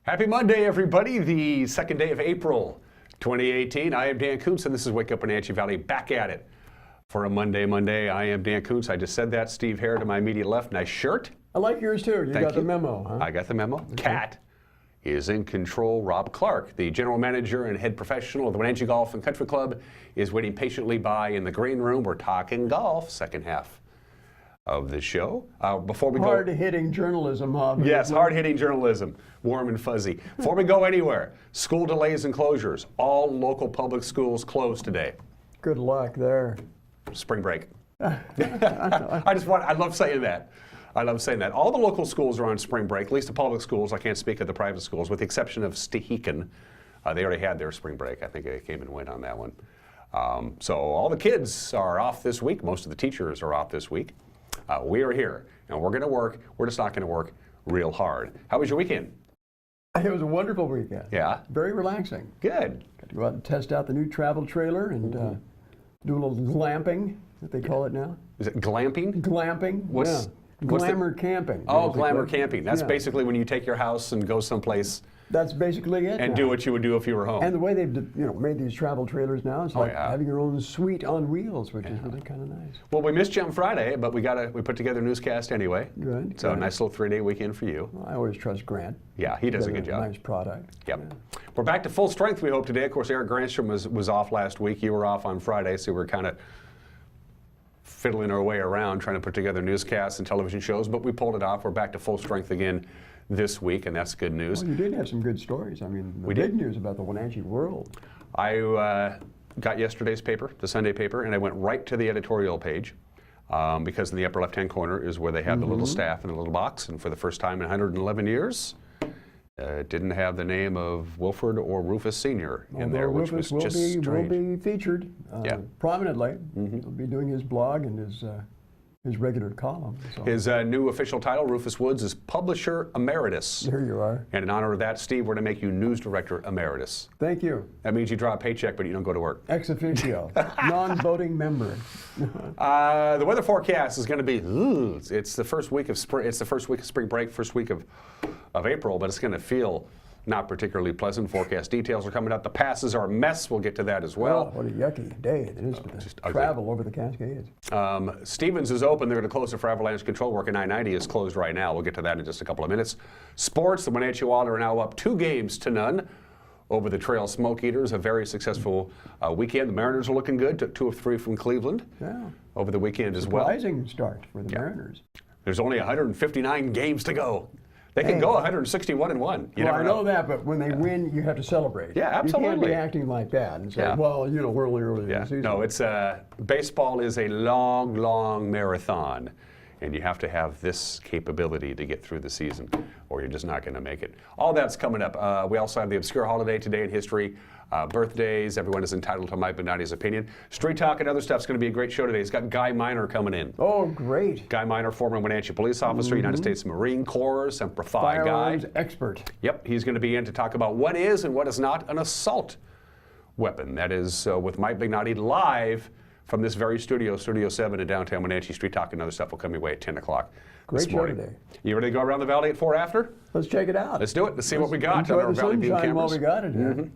Happy Monday, everybody. The second day of April 2018. I am Dan Kuntz, and this is Wake Up Wenatchee Valley, back at it for a Monday. I am Dan Kuntz. I just said that. Steve Hare to my immediate left. Nice shirt. I like yours too. You got the memo, huh? I got the memo. Okay. Cat is in control. Rob Clark, the general manager and head professional of the Wenatchee Golf and Country Club, is waiting patiently by in the green room. We're talking golf, second half of the show. Before we go, hard-hitting journalism, obviously. Yes, hard-hitting journalism, warm and fuzzy. Before we go anywhere, school delays and closures. All local public schools closed today. Good luck there. Spring break. I love saying that. I love saying that. All the local schools are on spring break, at least the public schools. I can't speak of the private schools, with the exception of Stehekin. They already had their spring break. I think they came and went on that one. So all the kids are off this week. Most of the teachers are off this week. We are here, and we're going to work. We're just not going to work real hard. How was your weekend? It was a wonderful weekend. Yeah? Very relaxing. Good. Got to go out and test out the new travel trailer and do a little glamping, that they call it now. Is it glamping? Glamping, What's glamour camping. Oh, glamour camping. That's basically when you take your house and go someplace. That's basically it. And do what you would do if you were home. And the way they've made these travel trailers now, it's like having your own suite on wheels, which is really kind of nice. Well, we missed you on Friday, but we put together a newscast anyway. Good. So a nice little 3-day weekend for you. Well, I always trust Grant. Yeah, he does a good job. Nice product. Yep. Yeah. We're back to full strength, we hope, today. Of course, Eric Granstrom was off last week. You were off on Friday, so we're kind of fiddling our way around trying to put together newscasts and television shows, but we pulled it off. We're back to full strength again this week, and that's good news. Well, you did have some good stories. I mean, the big news about the Wenatchee World. I got yesterday's paper, the Sunday paper, and I went right to the editorial page because in the upper left-hand corner is where they have the little staff in the little box, and for the first time in 111 years, it didn't have the name of Wilford or Rufus Sr. in there, which was just strange. Will be featured prominently. He'll be doing his blog and his regular column. So. His new official title, Rufus Woods, is Publisher Emeritus. There you are. And in honor of that, Steve, we're going to make you News Director Emeritus. Thank you. That means you draw a paycheck, but you don't go to work. Ex officio, non-voting member. The weather forecast is going to be, it's the first week of spring. It's the first week of spring break, first week of April, but it's going to feel not particularly pleasant. Forecast details are coming up. The passes are a mess. We'll get to that as well. Oh, what a yucky day it is to travel over the Cascades. Stevens is open. They're going to close it for avalanche control work, and I-90 is closed right now. We'll get to that in just a couple of minutes. Sports, the Wenatchee Wild are now up 2 games to none over the Trail Smoke Eaters. A very successful weekend. The Mariners are looking good. Took 2 of 3 from Cleveland over the weekend as well. Surprising start for the Mariners. There's only 159 games to go. They can go 161-1. Well, I know that, but when they win, you have to celebrate. Yeah, absolutely. You can't be acting like that and say, well, we're only early in the season. No, it's baseball is a long marathon, and you have to have this capability to get through the season, or you're just not going to make it. All that's coming up. We also have the obscure holiday today in history. Birthdays, everyone is entitled to Mike Benatti's opinion. Street talk and other stuff is going to be a great show today. It's got Guy Miner coming in. Oh, great. Guy Miner, former Wenatchee police officer, United States Marine Corps, Semper Fi guy. Firearms expert. Yep, he's going to be in to talk about what is and what is not an assault weapon. That is with Mike Benatti live from this very studio, Studio 7 in downtown Wenatchee. Street talk and other stuff will come your way at 10 o'clock this morning. Great show today. You ready to go around the valley at 4 after? Let's check it out. Let's do it. Let's see what we got. Enjoy the sunshine while we got it here.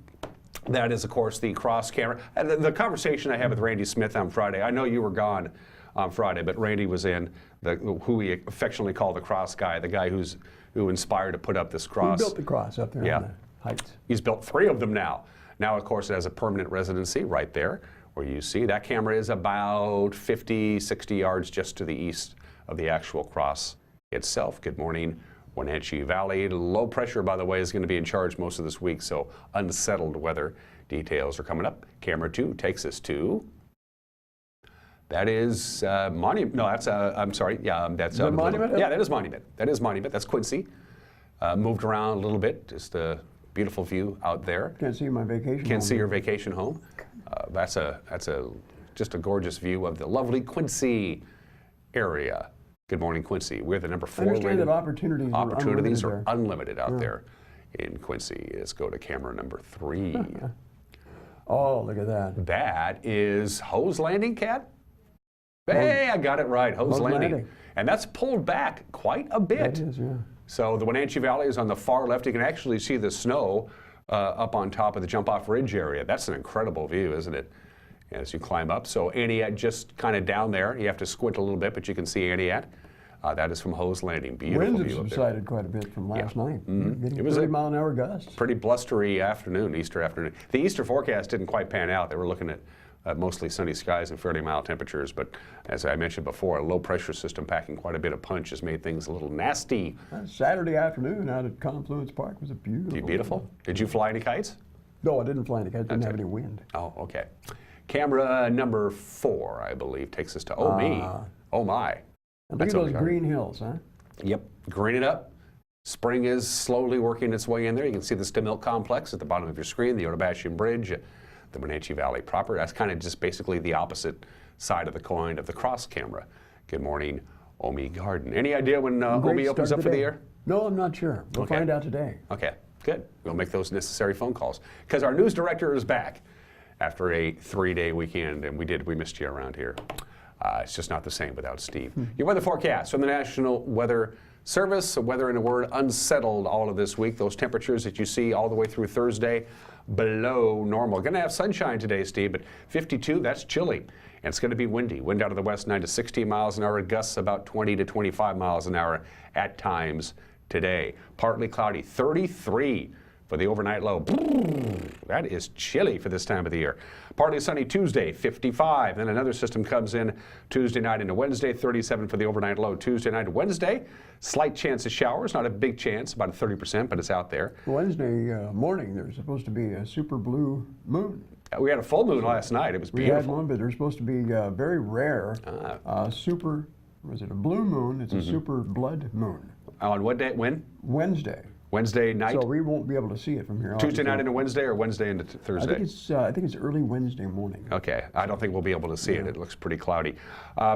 That is, of course, the cross camera. The conversation I had with Randy Smith on Friday, I know you were gone on Friday, but Randy was in, who we affectionately call the cross guy, the guy who inspired to put up this cross. Who built the cross up there on the heights? He's built 3 of them now. Now, of course, it has a permanent residency right there, where you see that camera is about 50, 60 yards just to the east of the actual cross itself. Good morning, Wenatchee Valley. Low pressure, by the way, is going to be in charge most of this week, so unsettled weather details are coming up. Camera 2 takes us to, that is Monument. No, that's, I'm sorry. Yeah, that's Monument? Yeah, that is Monument. That is Monument. That's Quincy. Moved around a little bit. Just a beautiful view out there. Can't see my vacation home. Can't see your vacation home. That's just a gorgeous view of the lovely Quincy area. Good morning, Quincy. We're the number 4 rated. I understand that opportunities are unlimited out there in Quincy. Let's go to camera number 3. Oh, look at that. That is Hose Landing, Cat? Hey, I got it right. Hose Landing. And that's pulled back quite a bit. That is, yeah. So the Wenatchee Valley is on the far left. You can actually see the snow up on top of the jump-off ridge area. That's an incredible view, isn't it? As you climb up. So Aniat just kind of down there. You have to squint a little bit, but you can see Aniat. That is from Hose Landing. Beautiful Winds view have up there. subsided quite a bit from last night. Getting It was 30-mile-an-hour gusts. Pretty blustery afternoon, Easter afternoon. The Easter forecast didn't quite pan out. They were looking at mostly sunny skies and fairly mild temperatures, but as I mentioned before, a low-pressure system packing quite a bit of punch has made things a little nasty. Saturday afternoon out at Confluence Park was a beautiful. Beautiful. Did you fly any kites? No, I didn't fly any kites. Didn't have any wind. Oh, okay. Camera number 4, I believe, takes us to oh me, oh my. And look at those green hills, huh? Yep, green it up. Spring is slowly working its way in there. You can see the Stem Milk Complex at the bottom of your screen, the Otobashian Bridge, the Wenatchee Valley proper. That's kind of just basically the opposite side of the coin of the cross camera. Good morning, Omi Garden. Any idea when Omi opens up for the year? No, I'm not sure. We'll find out today. Okay, good. We'll make those necessary phone calls. Because our news director is back after a 3-day weekend, and we missed you around here. It's just not the same without Steve. Your weather forecast from the National Weather Service. Weather, in a word, unsettled all of this week. Those temperatures that you see all the way through Thursday, below normal. Going to have sunshine today, Steve, but 52, that's chilly. And it's going to be windy. Wind out of the west 9 to 16 miles an hour, gusts about 20 to 25 miles an hour at times today. Partly cloudy, 33 for the overnight low. That is chilly for this time of the year. Partly sunny Tuesday, 55. Then another system comes in Tuesday night into Wednesday, 37 for the overnight low. Tuesday night to Wednesday, slight chance of showers, not a big chance, about a 30%, but it's out there. Wednesday morning, there's supposed to be a super blue moon. We had a full moon last night. It was beautiful. We had one, but there's supposed to be very rare super, was it a blue moon? It's a super blood moon. On what day? When? Wednesday. Wednesday night? So we won't be able to see it from here. Tuesday night into Wednesday or Wednesday into Thursday? I think it's early Wednesday morning. Okay, I don't think we'll be able to see it. It looks pretty cloudy.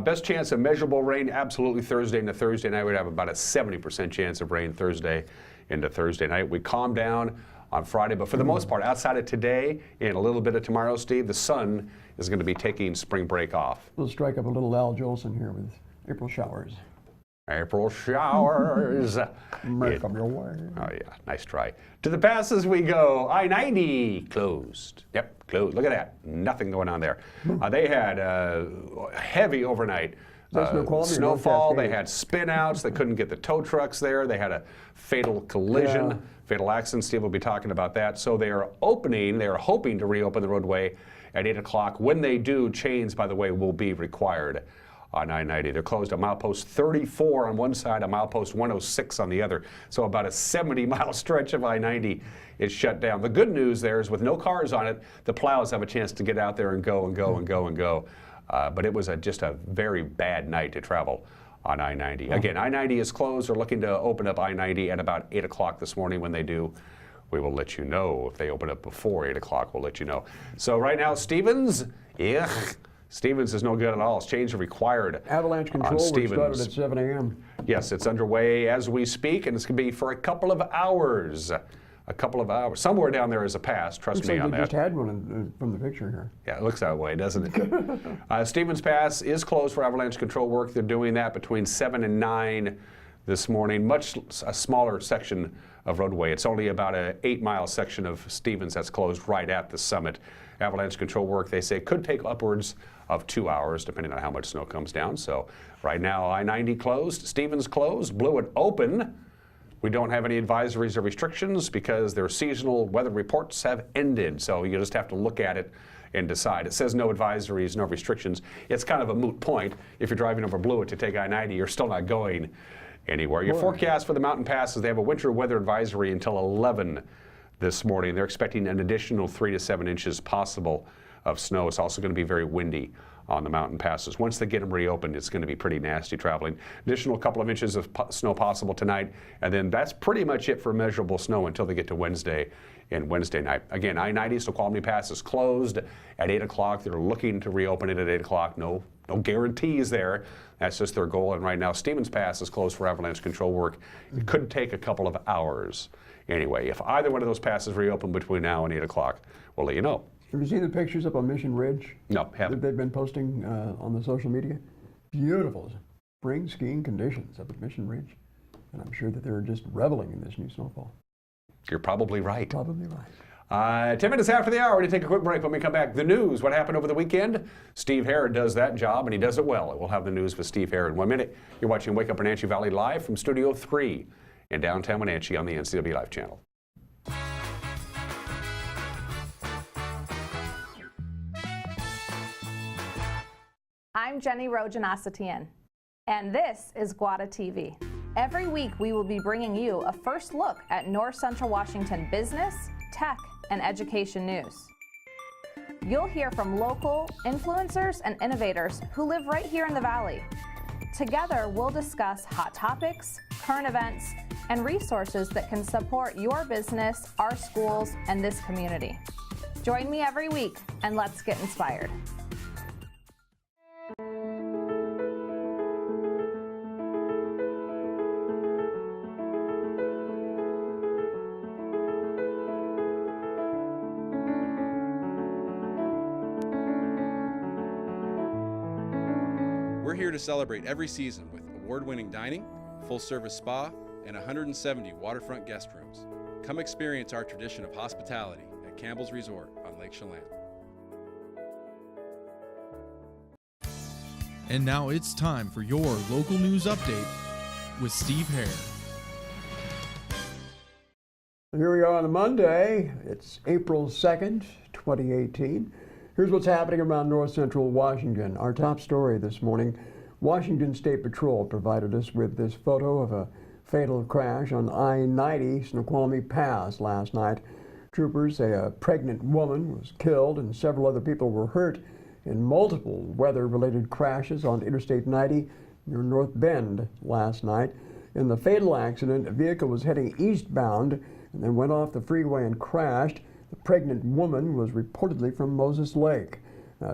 Best chance of measurable rain, absolutely Thursday into Thursday night. We'd have about a 70% chance of rain Thursday into Thursday night. We calm down on Friday, but for the most part, outside of today and a little bit of tomorrow, Steve, the sun is going to be taking spring break off. We'll strike up a little Al Jolson here with April showers. April showers. Make them your way. Oh yeah, nice try. To the passes we go. I-90 closed. Yep, closed. Look at that. Nothing going on there. They had heavy overnight snowfall. They had spin-outs. They couldn't get the tow trucks there. They had a fatal collision, fatal accident. Steve will be talking about that. So they are hoping to reopen the roadway at 8 o'clock. When they do, chains, by the way, will be required on I-90. They're closed at milepost 34 on one side, a milepost 106 on the other. So about a 70-mile stretch of I-90 is shut down. The good news there is with no cars on it, the plows have a chance to get out there and go and go and go and go. But it was just a very bad night to travel on I-90. Again, I-90 is closed. They're looking to open up I-90 at about 8 o'clock this morning. When they do, we will let you know. If they open up before 8 o'clock, we'll let you know. So right now, Stevens, Stevens is no good at all. It's change required. Avalanche control started at 7 a.m. Yes, it's underway as we speak, and it's going to be for a couple of hours. A couple of hours. Somewhere down there is a pass, trust me on that. They just had one from the picture here. Yeah, it looks that way, doesn't it? Stevens Pass is closed for avalanche control work. They're doing that between 7 and 9 this morning. A smaller section of roadway. It's only about an 8-mile section of Stevens that's closed right at the summit. Avalanche control work, they say, could take upwards of 2 hours, depending on how much snow comes down. So right now, I-90 closed, Stevens closed, Blewett open. We don't have any advisories or restrictions because their seasonal weather reports have ended. So you just have to look at it and decide. It says no advisories, no restrictions. It's kind of a moot point. If you're driving over Blewett to take I-90, you're still not going anywhere. Your forecast for the mountain passes, they have a winter weather advisory until 11 this morning. They're expecting an additional 3 to 7 inches possible of snow. It's also going to be very windy on the mountain passes. Once they get them reopened, it's going to be pretty nasty traveling. Additional couple of inches of snow possible tonight, and then that's pretty much it for measurable snow until they get to Wednesday and Wednesday night. Again, I-90 Snoqualmie Pass is closed at 8 o'clock. They're looking to reopen it at 8 o'clock. No guarantees there. That's just their goal. And right now, Stevens Pass is closed for avalanche control work. It could take a couple of hours. Anyway, if either one of those passes reopen between now and 8 o'clock, we'll let you know. Have you seen the pictures up on Mission Ridge? No, haven't. That they've been posting on the social media? Beautiful spring skiing conditions up at Mission Ridge. and I'm sure that they're just reveling in this new snowfall. You're probably right. Probably right. 10 minutes after the hour, we're going to take a quick break. When we come back, the news. What happened over the weekend? Steve Hare does that job, and he does it well. We'll have the news with Steve Hare in 1 minute. You're watching Wake Up Wenatchee Valley live from Studio 3 in downtown Wenatchee on the NCW Live channel. I'm Jenny Rojanasatian, and this is Guada TV. Every week we will be bringing you a first look at North Central Washington business, tech, and education news. You'll hear from local influencers and innovators who live right here in the Valley. Together, we'll discuss hot topics, current events, and resources that can support your business, our schools, and this community. Join me every week, and let's get inspired. We're here to celebrate every season with award-winning dining, full-service spa, and 170 waterfront guest rooms. Come experience our tradition of hospitality at Campbell's Resort on Lake Chelan. And now it's time for your local news update with Steve Hare. Here we are on a Monday. It's April 2nd, 2018. Here's what's happening around North Central Washington. Our top story this morning, Washington State Patrol provided us with this photo of a fatal crash on I-90 Snoqualmie Pass last night. Troopers say a pregnant woman was killed and several other people were hurt in multiple weather-related crashes on Interstate 90 near North Bend last night. In the fatal accident, a vehicle was heading eastbound and then went off the freeway and crashed. The pregnant woman was reportedly from Moses Lake.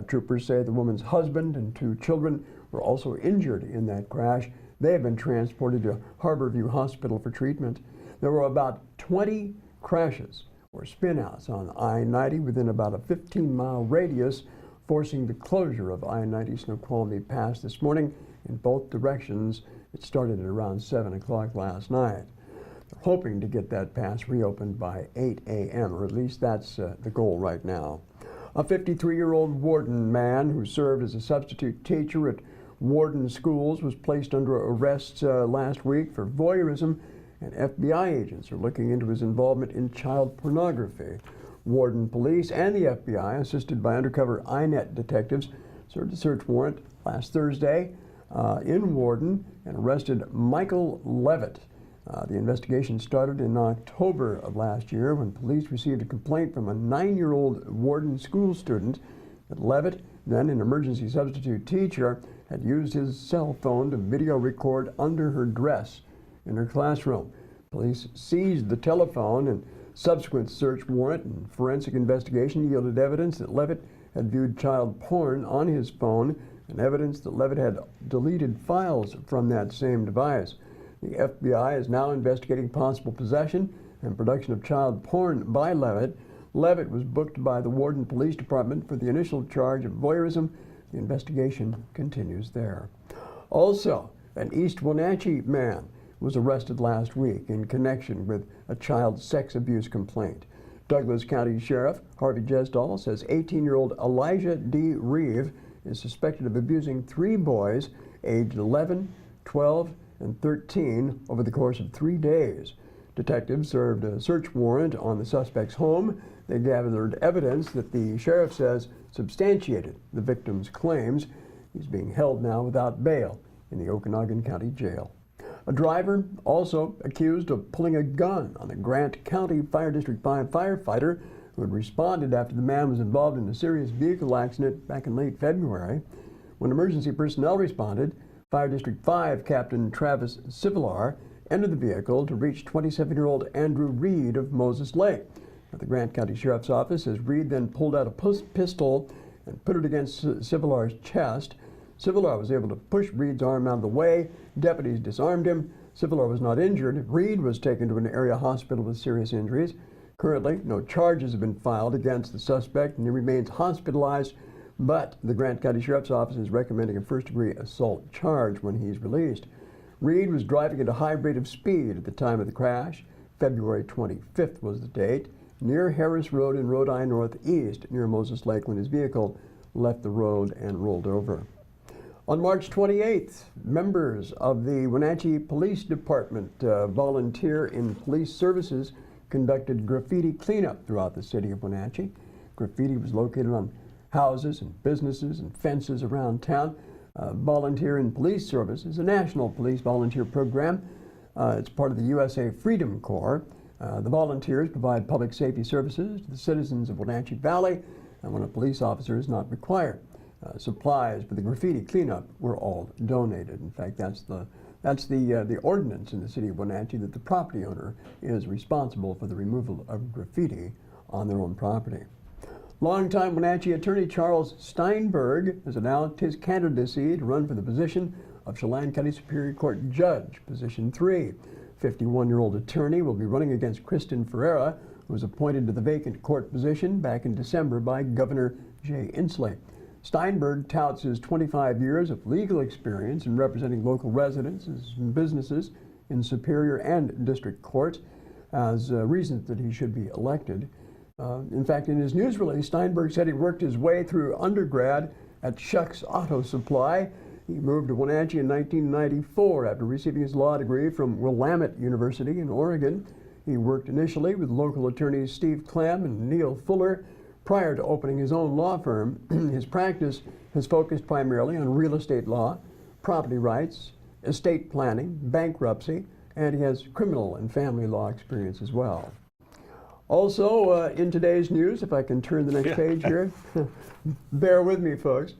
Troopers say the woman's husband and 2 children were also injured in that crash. They have been transported to Harborview Hospital for treatment. There were about 20 crashes or spinouts on I-90 within about a 15-mile radius, forcing the closure of I-90 Snoqualmie Pass this morning in both directions. It started at around 7 o'clock last night. They're hoping to get that pass reopened by 8 a.m., or at least that's the goal right now. A 53-year-old Warden man who served as a substitute teacher at Warden Schools was placed under arrest last week for voyeurism, and FBI agents are looking into his involvement in child pornography. Warden police and the FBI, assisted by undercover INET detectives, served a search warrant last Thursday in Warden and arrested Michael Levitt. The investigation started in October of last year when police received a complaint from a 9-year-old Warden school student that Levitt, then an emergency substitute teacher, had used his cell phone to video record under her dress in her classroom. Police seized the telephone, and subsequent search warrant and forensic investigation yielded evidence that Levitt had viewed child porn on his phone and evidence that Levitt had deleted files from that same device. The FBI is now investigating possible possession and production of child porn by Levitt. Levitt was booked by the Warden Police Department for the initial charge of voyeurism. The investigation continues there. Also, an East Wenatchee man was arrested last week in connection with a child sex abuse complaint. Douglas County Sheriff Harvey Jesdahl says 18-year-old Elijah D. Reeve is suspected of abusing 3 boys aged 11, 12, and 13 over the course of 3 days. Detectives served a search warrant on the suspect's home. They gathered evidence that the sheriff says substantiated the victim's claims. He's being held now without bail in the Okanogan County Jail. A driver also accused of pulling a gun on a Grant County Fire District 5 firefighter who had responded after the man was involved in a serious vehicle accident back in late February. When emergency personnel responded, Fire District 5 Captain Travis Civilar entered the vehicle to reach 27-year-old Andrew Reed of Moses Lake. The Grant County Sheriff's Office says Reed then pulled out a pistol and put it against Civilar's chest. Civilar was able to push Reed's arm out of the way. Deputies disarmed him. Civilar was not injured. Reed was taken to an area hospital with serious injuries. Currently, no charges have been filed against the suspect, and he remains hospitalized, but the Grant County Sheriff's Office is recommending a first-degree assault charge when he's released. Reed was driving at a high rate of speed at the time of the crash. February 25th was the date, near Harris Road in Rodi Northeast, near Moses Lake, when his vehicle left the road and rolled over. On March 28th, members of the Wenatchee Police Department, volunteer in police services, conducted graffiti cleanup throughout the city of Wenatchee. Graffiti was located on houses and businesses and fences around town. Volunteer in Police Service is a national police volunteer program. It's part of the USA Freedom Corps. The volunteers provide public safety services to the citizens of Wenatchee Valley when a police officer is not required. Supplies for the graffiti cleanup were all donated. In fact, that's the ordinance in the city of Wenatchee, that the property owner is responsible for the removal of graffiti on their own property. Longtime Wenatchee attorney Charles Steinberg has announced his candidacy to run for the position of Chelan County Superior Court Judge, Position 3. 51-year-old attorney will be running against Kristen Ferreira, who was appointed to the vacant court position back in December by Governor Jay Inslee. Steinberg touts his 25 years of legal experience in representing local residents and businesses in Superior and District Courts as reasons that he should be elected. In fact, in his news release, Steinberg said he worked his way through undergrad at Shucks Auto Supply. He moved to Wenatchee in 1994 after receiving his law degree from Willamette University in Oregon. He worked initially with local attorneys Steve Clem and Neil Fuller. Prior to opening his own law firm, his practice has focused primarily on real estate law, property rights, estate planning, bankruptcy, and he has criminal and family law experience as well. Also, in today's news, if I can turn the next page here, bear with me, folks.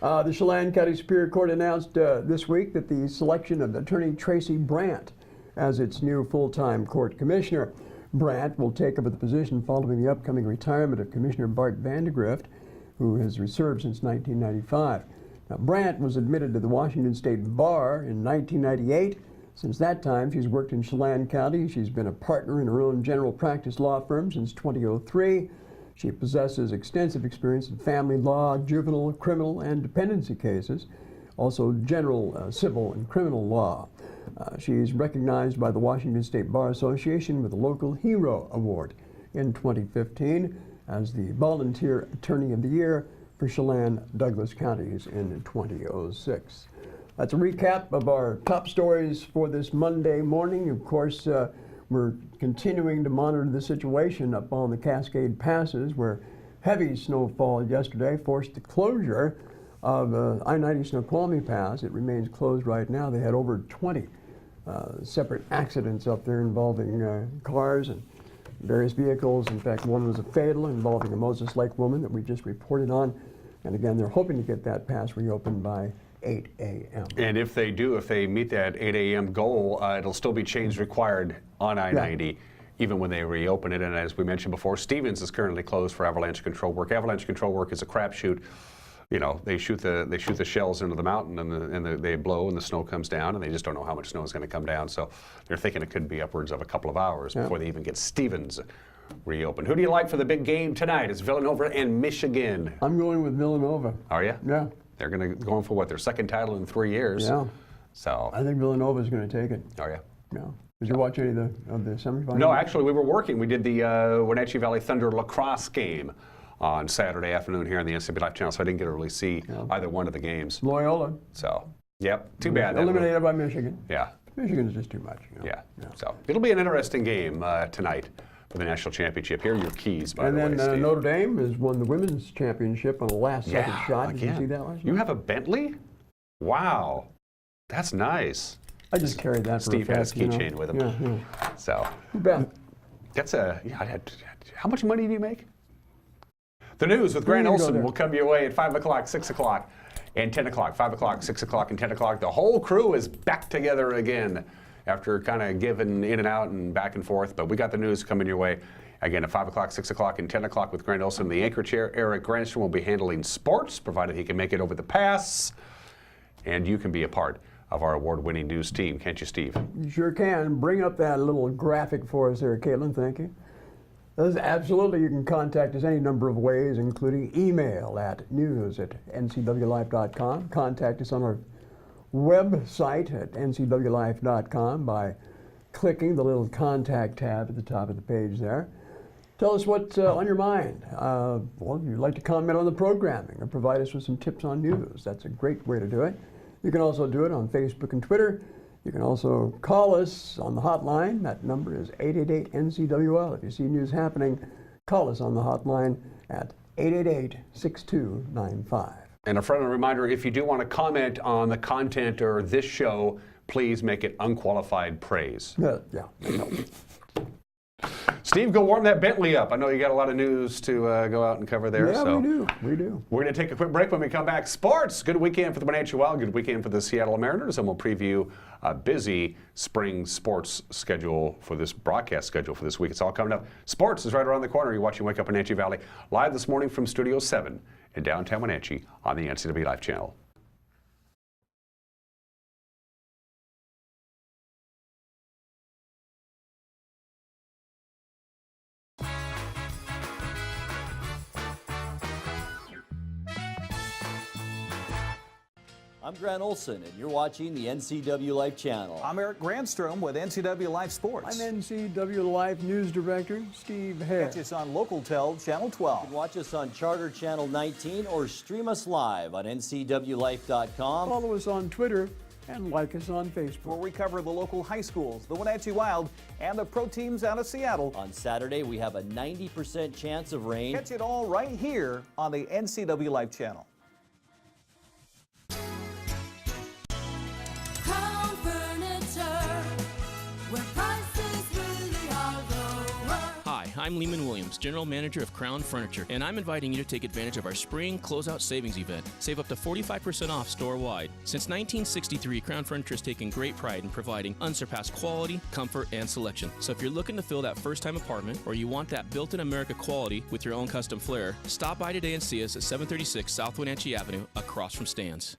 The Chelan County Superior Court announced this week that the selection of Attorney Tracy Brandt as its new full-time court commissioner. Brandt will take over the position following the upcoming retirement of Commissioner Bart Vandegrift, who has served since 1995. Now, Brandt was admitted to the Washington State Bar in 1998. Since that time, she's worked in Chelan County. She's been a partner in her own general practice law firm since 2003. She possesses extensive experience in family law, juvenile, criminal, and dependency cases, also general civil and criminal law. She's recognized by the Washington State Bar Association with the Local Hero Award in 2015 as the Volunteer Attorney of the Year for Chelan Douglas counties in 2006. That's a recap of our top stories for this Monday morning. Of course, we're continuing to monitor the situation up on the Cascade Passes, where heavy snowfall yesterday forced the closure of I-90 Snoqualmie Pass. It remains closed right now. They had over 20 separate accidents up there involving cars and various vehicles. In fact, one was a fatal involving a Moses Lake woman that we just reported on. And again, they're hoping to get that pass reopened by 8 a.m. And if they meet that 8 a.m. goal, it'll still be change required on I-90, even when they reopen it. And as we mentioned before, Stevens is currently closed for avalanche control work. Avalanche control work is a crapshoot. You know, they shoot the shells into the mountain, and they blow, and the snow comes down, and they just don't know how much snow is going to come down. So they're thinking it could be upwards of a couple of hours before they even get Stevens reopened. Who do you like for the big game tonight? It's Villanova and Michigan. I'm going with Villanova. Are you? Yeah. They're going for what, their second title in 3 years. Yeah. So I think Villanova is going to take it. Are you? Yeah. Did you watch any of the semifinals? No, actually, we were working. We did the Wenatchee Valley Thunder lacrosse game on Saturday afternoon here on the NCB Life Channel, so I didn't get to really see either one of the games. Loyola. So, yep, too bad. Eliminated by Michigan. Yeah. Michigan's just too much. You know? Yeah. So it'll be an interesting game tonight for the national championship. Here are your keys, by the way, And Steve. then Notre Dame has won the women's championship on a last-second shot. Did you see that last night? You have a Bentley? Wow. That's nice. I just carried that Steve for a had his fact, you know. keychain with him. Yeah. So You bet. that's how much money do you make? The news with Grant You can go Olson there. will come your way at 5 o'clock, 6 o'clock, and 10 o'clock. 5 o'clock, 6 o'clock, and 10 o'clock. The whole crew is back together again after kind of giving in and out and back and forth. But we got the news coming your way again at 5 o'clock, 6 o'clock, and 10 o'clock with Grant Olson. The anchor chair, Eric Granstrom, will be handling sports, provided he can make it over the pass. And you can be a part of our award-winning news team, can't you, Steve? You sure can. Bring up that little graphic for us there, Caitlin. Thank you. Absolutely, you can contact us any number of ways, including email at news@ncwlife.com. Contact us on our website at ncwlife.com by clicking the little contact tab at the top of the page there. Tell us what's on your mind. Well, you'd like to comment on the programming or provide us with some tips on news. That's a great way to do it. You can also do it on Facebook and Twitter. You can also call us on the hotline. That number is 888-NCWL. If you see news happening, call us on the hotline at 888-6295. And a friendly reminder, if you do want to comment on the content or this show, please make it unqualified praise. Yeah. Steve, go warm that Bentley up. I know you got a lot of news to go out and cover there. Yeah, so. we do. We're going to take a quick break. When we come back, sports. Good weekend for the Wenatchee Wild, good weekend for the Seattle Mariners, and we'll preview a busy spring sports schedule for this broadcast schedule for this week. It's all coming up. Sports is right around the corner. You're watching Wake Up Wenatchee Valley live this morning from Studio 7 in downtown Wenatchee on the NCW Life channel. I'm Grant Olson, and you're watching the NCW Life channel. I'm Eric Grandstrom with NCW Life Sports. I'm NCW Life News Director Steve Hare. Catch us on Local Tel Channel 12. You can watch us on Charter Channel 19 or stream us live on ncwlife.com. Follow us on Twitter and like us on Facebook. Where we cover the local high schools, the Wenatchee Wild, and the pro teams out of Seattle. On Saturday, we have a 90% chance of rain. Catch it all right here on the NCW Life channel. Hi, I'm Lehman Williams, General Manager of Crown Furniture, and I'm inviting you to take advantage of our spring closeout savings event. Save up to 45% off store-wide. Since 1963, Crown Furniture has taken great pride in providing unsurpassed quality, comfort, and selection. So if you're looking to fill that first-time apartment, or you want that built-in America quality with your own custom flair, stop by today and see us at 736 South Wenatchee Avenue, across from Stan's.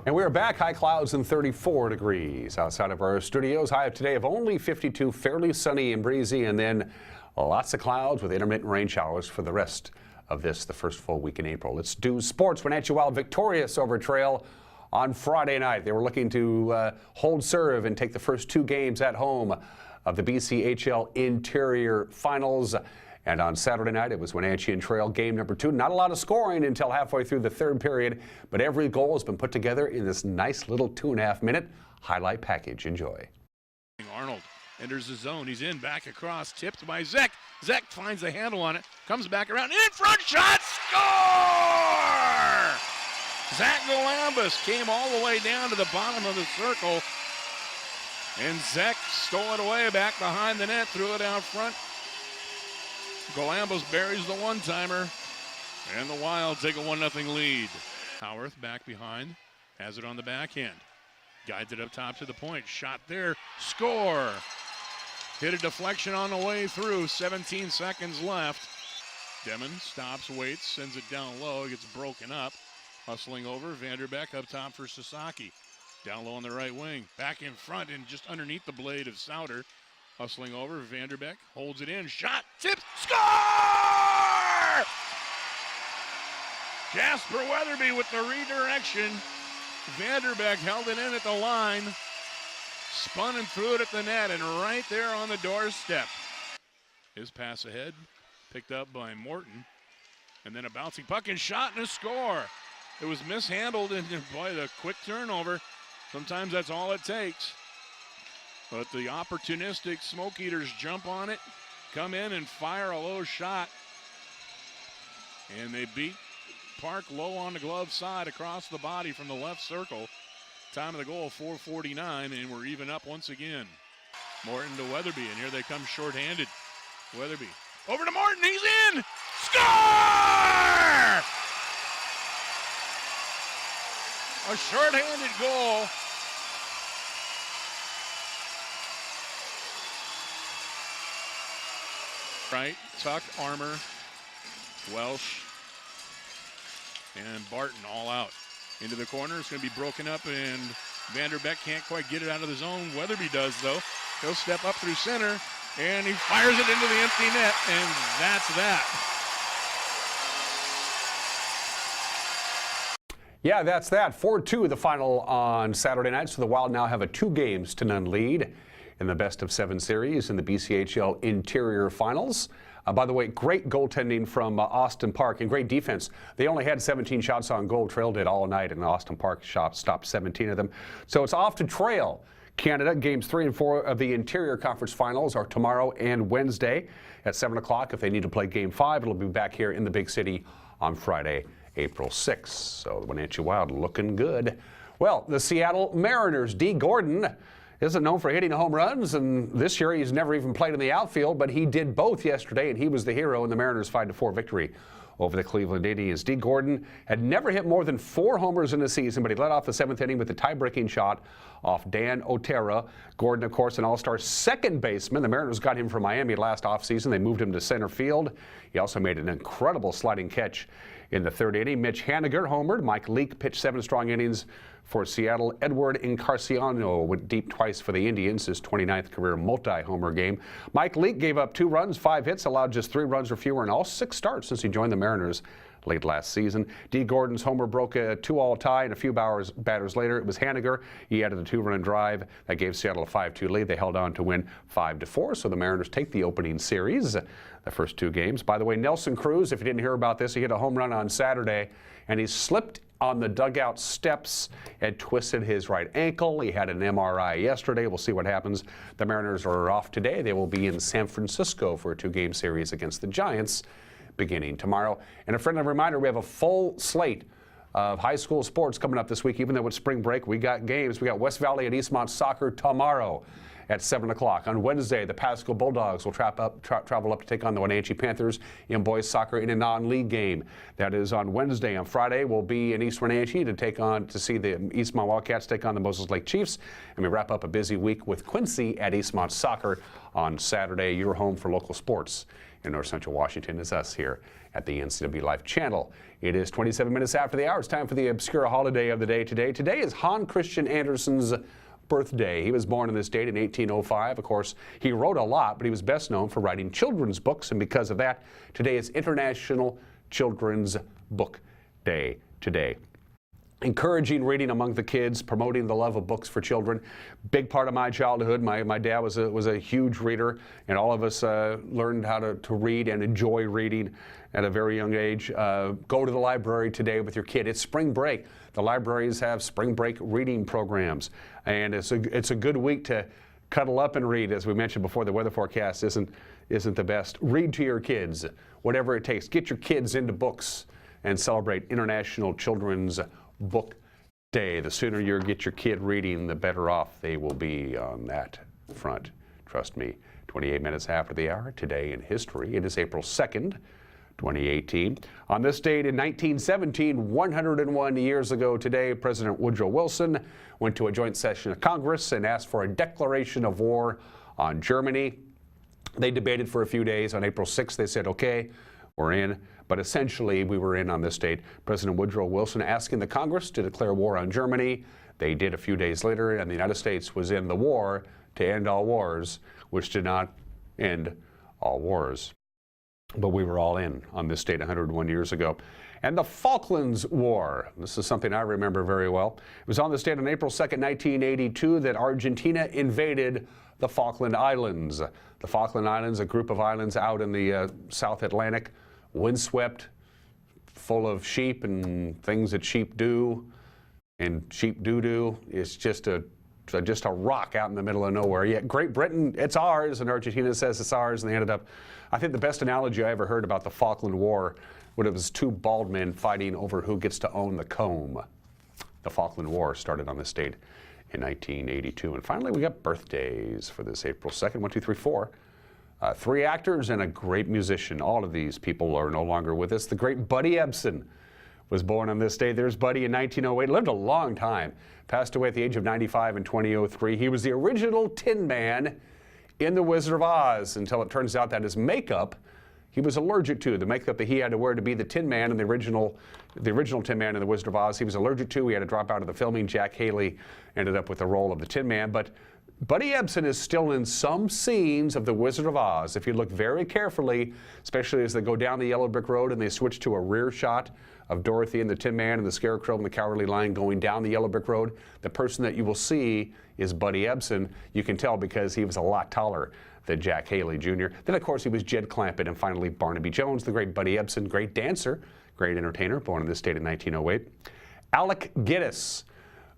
And we're back, high clouds and 34 degrees outside of our studios. High of today of only 52, fairly sunny and breezy, and then lots of clouds with intermittent rain showers for the rest of the first full week in April. Let's do sports. Wenatchee Wild victorious over Trail on Friday night. They were looking to hold serve and take the first two games at home of the BCHL Interior Finals. And on Saturday night, it was Wenatchee and Trail game number 2. Not a lot of scoring until halfway through the third period, but every goal has been put together in this nice little 2.5-minute highlight package. Enjoy. Arnold enters the zone. He's in, back across, tipped by Zek. Zek finds the handle on it, comes back around, in front shot, score! Zach Golambus came all the way down to the bottom of the circle, and Zek stole it away back behind the net, threw it out front. Golambos buries the one-timer, and the Wild take a 1-0 lead. Howarth back behind, has it on the backhand. Guides it up top to the point, shot there, score! Hit a deflection on the way through, 17 seconds left. Demon stops, waits, sends it down low, it gets broken up. Hustling over, Vanderbeck up top for Sasaki. Down low on the right wing, back in front and just underneath the blade of Souter. Hustling over, Vanderbeck holds it in, shot, tips, score! Jasper Weatherby with the redirection. Vanderbeck held it in at the line, spun and threw it at the net, and right there on the doorstep. His pass ahead, picked up by Morton, and then a bouncing puck and shot and a score. It was mishandled, and boy, the quick turnover, sometimes that's all it takes. But the opportunistic Smoke Eaters jump on it, come in and fire a low shot. And they beat Park low on the glove side across the body from the left circle. Time of the goal, 4:49, and we're even up once again. Morton to Weatherby, and here they come shorthanded. Weatherby over to Morton, he's in! Score! A shorthanded goal. Right, Tuck, Armour, Welsh, and Barton all out. Into the corner, it's going to be broken up, and Vanderbeck can't quite get it out of the zone. Weatherby does, though. He'll step up through center, and he fires it into the empty net, and that's that. Yeah, that's that. 4-2 the final on Saturday night, so the Wild now have a 2-games-to-none lead in the best-of-7 series in the BCHL Interior Finals. By the way, great goaltending from Austin Park and great defense. They only had 17 shots on goal. Trail did all night, and Austin Park stopped 17 of them. So it's off to Trail. Canada. Games 3 and 4 of the Interior Conference Finals are tomorrow and Wednesday at 7 o'clock. If they need to play Game 5, it'll be back here in the big city on Friday, April 6th. So the Wenatchee Wild looking good. Well, the Seattle Mariners, D. Gordon, isn't known for hitting home runs, and this year he's never even played in the outfield, but he did both yesterday, and he was the hero in the Mariners' 5-4 victory over the Cleveland Indians. D. Gordon had never hit more than 4 homers in a season, but he led off the 7th inning with a tie-breaking shot off Dan Otero. Gordon, of course, an all-star second baseman. The Mariners got him from Miami last offseason. They moved him to center field. He also made an incredible sliding catch in the 3rd inning. Mitch Haniger homered. Mike Leake pitched 7 strong innings for Seattle. Edward Encarnacion went deep twice for the Indians, his 29th career multi-homer game. Mike Leake gave up 2 runs, 5 hits, allowed just 3 runs or fewer in all 6 starts since he joined the Mariners late last season. D. Gordon's homer broke a 2-all tie, and a few batters later, it was Haniger. He added a 2-run drive that gave Seattle a 5-2 lead. They held on to win 5-4, so the Mariners take the opening series, the first 2 games. By the way, Nelson Cruz, if you didn't hear about this, he hit a home run on Saturday, and he slipped on the dugout steps and twisted his right ankle. He had an MRI yesterday. We'll see what happens. The Mariners are off today. They will be in San Francisco for a 2-game series against the Giants beginning tomorrow. And a friendly reminder, we have a full slate of high school sports coming up this week. Even though it's spring break, we got games. We got West Valley and Eastmont soccer tomorrow at 7 o'clock. On Wednesday, the Pasco Bulldogs will travel up to take on the Wenatchee Panthers in boys soccer in a non-league game. That is on Wednesday. On Friday, we'll be in East Wenatchee to see the Eastmont Wildcats take on the Moses Lake Chiefs. And we wrap up a busy week with Quincy at Eastmont Soccer on Saturday. Your home for local sports in North Central Washington is us here at the NCW Life channel. It is 27 minutes after the hour. It's time for the obscure holiday of the day today. Today is Hans Christian Andersen's birthday. He was born on this date in 1805. Of course, he wrote a lot, but he was best known for writing children's books, and because of that, today is International Children's Book Day today. Encouraging reading among the kids, promoting the love of books for children. Big part of my childhood. My dad was a huge reader, and all of us learned how to read and enjoy reading at a very young age. Go to the library today with your kid. It's spring break. The libraries have spring break reading programs, and it's a good week to cuddle up and read. As we mentioned before, the weather forecast isn't the best. Read to your kids, whatever it takes. Get your kids into books and celebrate International Children's Book Day. The sooner you get your kid reading, the better off they will be on that front. Trust me. 28 minutes after the hour, today in history. It is April 2nd, 2018. On this date in 1917, 101 years ago today, President Woodrow Wilson went to a joint session of Congress and asked for a declaration of war on Germany. They debated for a few days. On April 6th, they said, okay, we're in. But essentially, we were in on this date. President Woodrow Wilson asking the Congress to declare war on Germany. They did a few days later, and the United States was in the war to end all wars, which did not end all wars. But we were all in on this date 101 years ago. And the Falklands War. This is something I remember very well. It was on this date on April 2nd, 1982, that Argentina invaded the Falkland Islands. The Falkland Islands, a group of islands out in the South Atlantic, windswept, full of sheep and things that sheep do, and sheep doo-doo. It's just a rock out in the middle of nowhere. Yet Great Britain, it's ours, and Argentina says it's ours, and they ended up, I think the best analogy I ever heard about the Falkland War, when it was 2 bald men fighting over who gets to own the comb. The Falkland War started on this date in 1982. And finally, we got birthdays for this April 2nd, 1, 2, 3, 4. 3 actors and a great musician. All of these people are no longer with us. The great Buddy Ebsen was born on this day. There's Buddy in 1908, lived a long time, passed away at the age of 95 in 2003. He was the original Tin Man in The Wizard of Oz, until it turns out that his makeup he was allergic to. The makeup that he had to wear to be the Tin Man in the original Tin Man in The Wizard of Oz, he was allergic to. He had to drop out of the filming. Jack Haley ended up with the role of the Tin Man. But Buddy Ebsen is still in some scenes of The Wizard of Oz. If you look very carefully, especially as they go down the yellow brick road and they switch to a rear shot of Dorothy and the Tin Man and the Scarecrow and the Cowardly Lion going down the yellow brick road. The person that you will see is Buddy Ebsen. You can tell because he was a lot taller than Jack Haley Jr. Then, of course, he was Jed Clampett, and finally Barnaby Jones, the great Buddy Ebsen, great dancer, great entertainer, born in this state in 1908. Alec Guinness,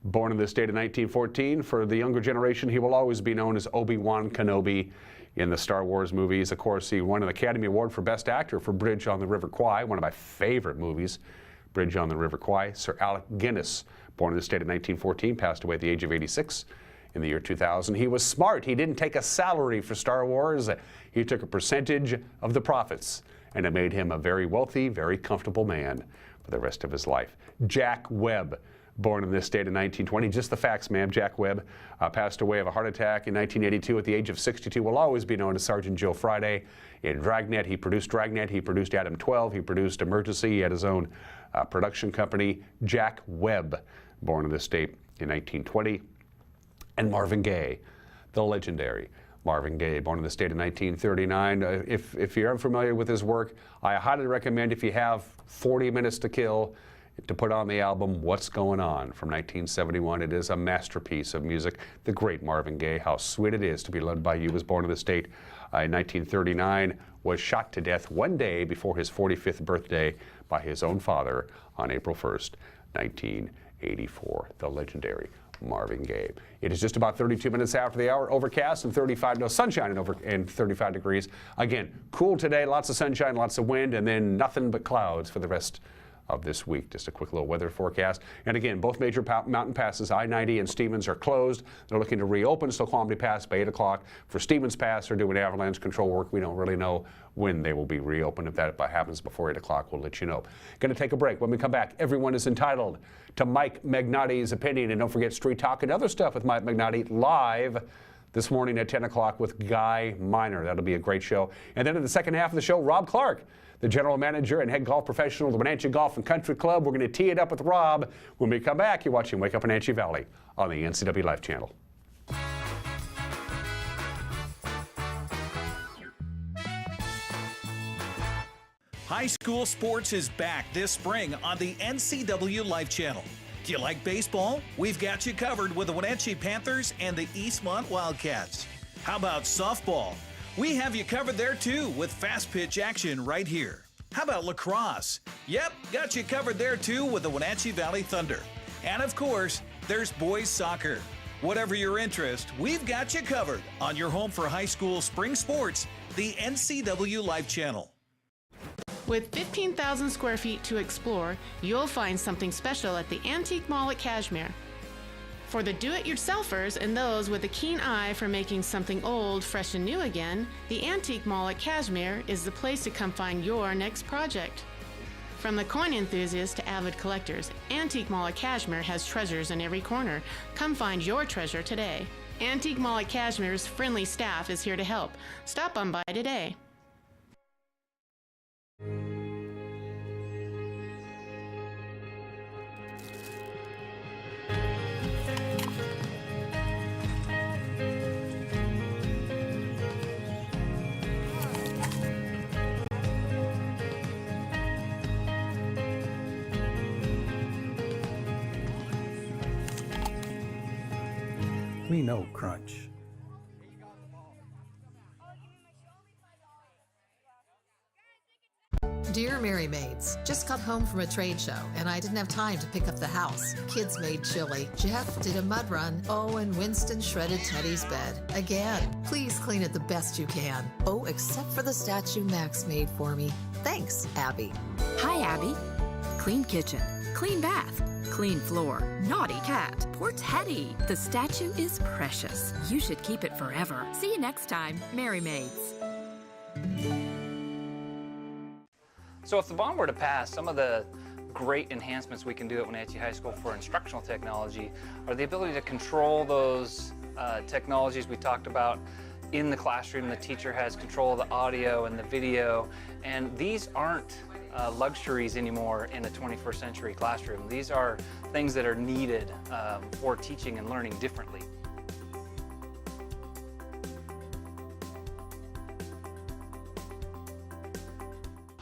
born in this state in 1914. For the younger generation, he will always be known as Obi-Wan Kenobi in the Star Wars movies. Of course, he won an Academy Award for Best Actor for Bridge on the River Kwai, one of my favorite movies, Bridge on the River Kwai. Sir Alec Guinness, born in this state in 1914, passed away at the age of 86 in the year 2000. He was smart. He didn't take a salary for Star Wars. He took a percentage of the profits, and it made him a very wealthy, very comfortable man for the rest of his life. Jack Webb, born in this state in 1920. Just the facts, ma'am. Jack Webb passed away of a heart attack in 1982 at the age of 62. Will always be known as Sergeant Joe Friday in Dragnet. He produced Dragnet. He produced Adam 12. He produced Emergency. He had his own production company. Jack Webb, born in this state in 1920. And Marvin Gaye, the legendary Marvin Gaye, born in the state in 1939. If you're unfamiliar with his work, I highly recommend, if you have 40 minutes to kill, to put on the album What's Going On from 1971. It is a masterpiece of music. The great Marvin Gaye, how sweet it is to be loved by you, was born in the state in 1939, was shot to death one day before his 45th birthday by his own father on April 1st, 1984. The legendary Marvin Gaye. It is just about 32 minutes after the hour, overcast and sunshine and 35 degrees. Again, cool today, lots of sunshine, lots of wind, and then nothing but clouds for the rest of this week. Just a quick little weather forecast. And again, both major mountain passes, I-90 and Stevens, are closed. They're looking to reopen Snoqualmie Pass by 8 o'clock. For Stevens Pass, they're doing avalanche control work. We don't really know when they will be reopened. If that happens before 8 o'clock, we'll let you know. Going to take a break. When we come back, everyone is entitled to Mike Magnotti's opinion. And don't forget Street Talk and other stuff with Mike Magnotti live this morning at 10 o'clock with Guy Miner. That'll be a great show. And then in the second half of the show, Rob Clark, the general manager and head golf professional of the Wenatchee Golf and Country Club. We're going to tee it up with Rob. When we come back, you're watching Wake Up Wenatchee Valley on the NCW Life channel. High school sports is back this spring on the NCW Life channel. Do you like baseball? We've got you covered with the Wenatchee Panthers and the Eastmont Wildcats. How about softball? We have you covered there too with fast pitch action right here. How about lacrosse? Yep, got you covered there too with the Wenatchee Valley Thunder. And of course, there's boys soccer. Whatever your interest, we've got you covered on your home for high school spring sports, the NCW Life channel. With 15,000 square feet to explore, you'll find something special at the Antique Mall at Cashmere. For the do-it-yourselfers and those with a keen eye for making something old fresh and new again, the Antique Mall at Cashmere is the place to come find your next project. From the coin enthusiasts to avid collectors, Antique Mall at Cashmere has treasures in every corner. Come find your treasure today. Antique Mall at Cashmere's friendly staff is here to help. Stop on by today. We know crunch. Dear Mary Maids, just got home from a trade show and I didn't have time to pick up the house. Kids made chili. Jeff did a mud run. Oh, and Winston shredded Teddy's bed. Again, please clean it the best you can. Oh, except for the statue Max made for me. Thanks, Abby. Hi, Abby. Clean kitchen, clean bath, clean floor, naughty cat. Poor Teddy. The statue is precious. You should keep it forever. See you next time, Mary Maids. So if the bond were to pass, some of the great enhancements we can do at Wenatchee High School for instructional technology are the ability to control those technologies we talked about in the classroom. The teacher has control of the audio and the video, and these aren't luxuries anymore in the 21st century classroom. These are things that are needed for teaching and learning differently.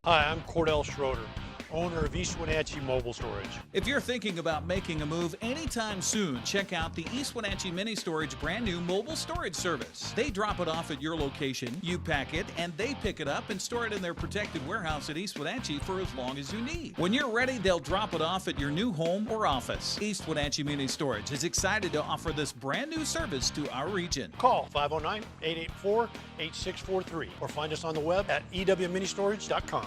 Hi, I'm Cordell Schroeder. owner of East Wenatchee Mobile Storage. If you're thinking about making a move anytime soon, check out the East Wenatchee Mini Storage brand new mobile storage service. They drop it off at your location, you pack it, and they pick it up and store it in their protected warehouse at East Wenatchee for as long as you need. When you're ready, they'll drop it off at your new home or office. East Wenatchee Mini Storage is excited to offer this brand new service to our region. Call 509-884-8643 or find us on the web at ewministorage.com.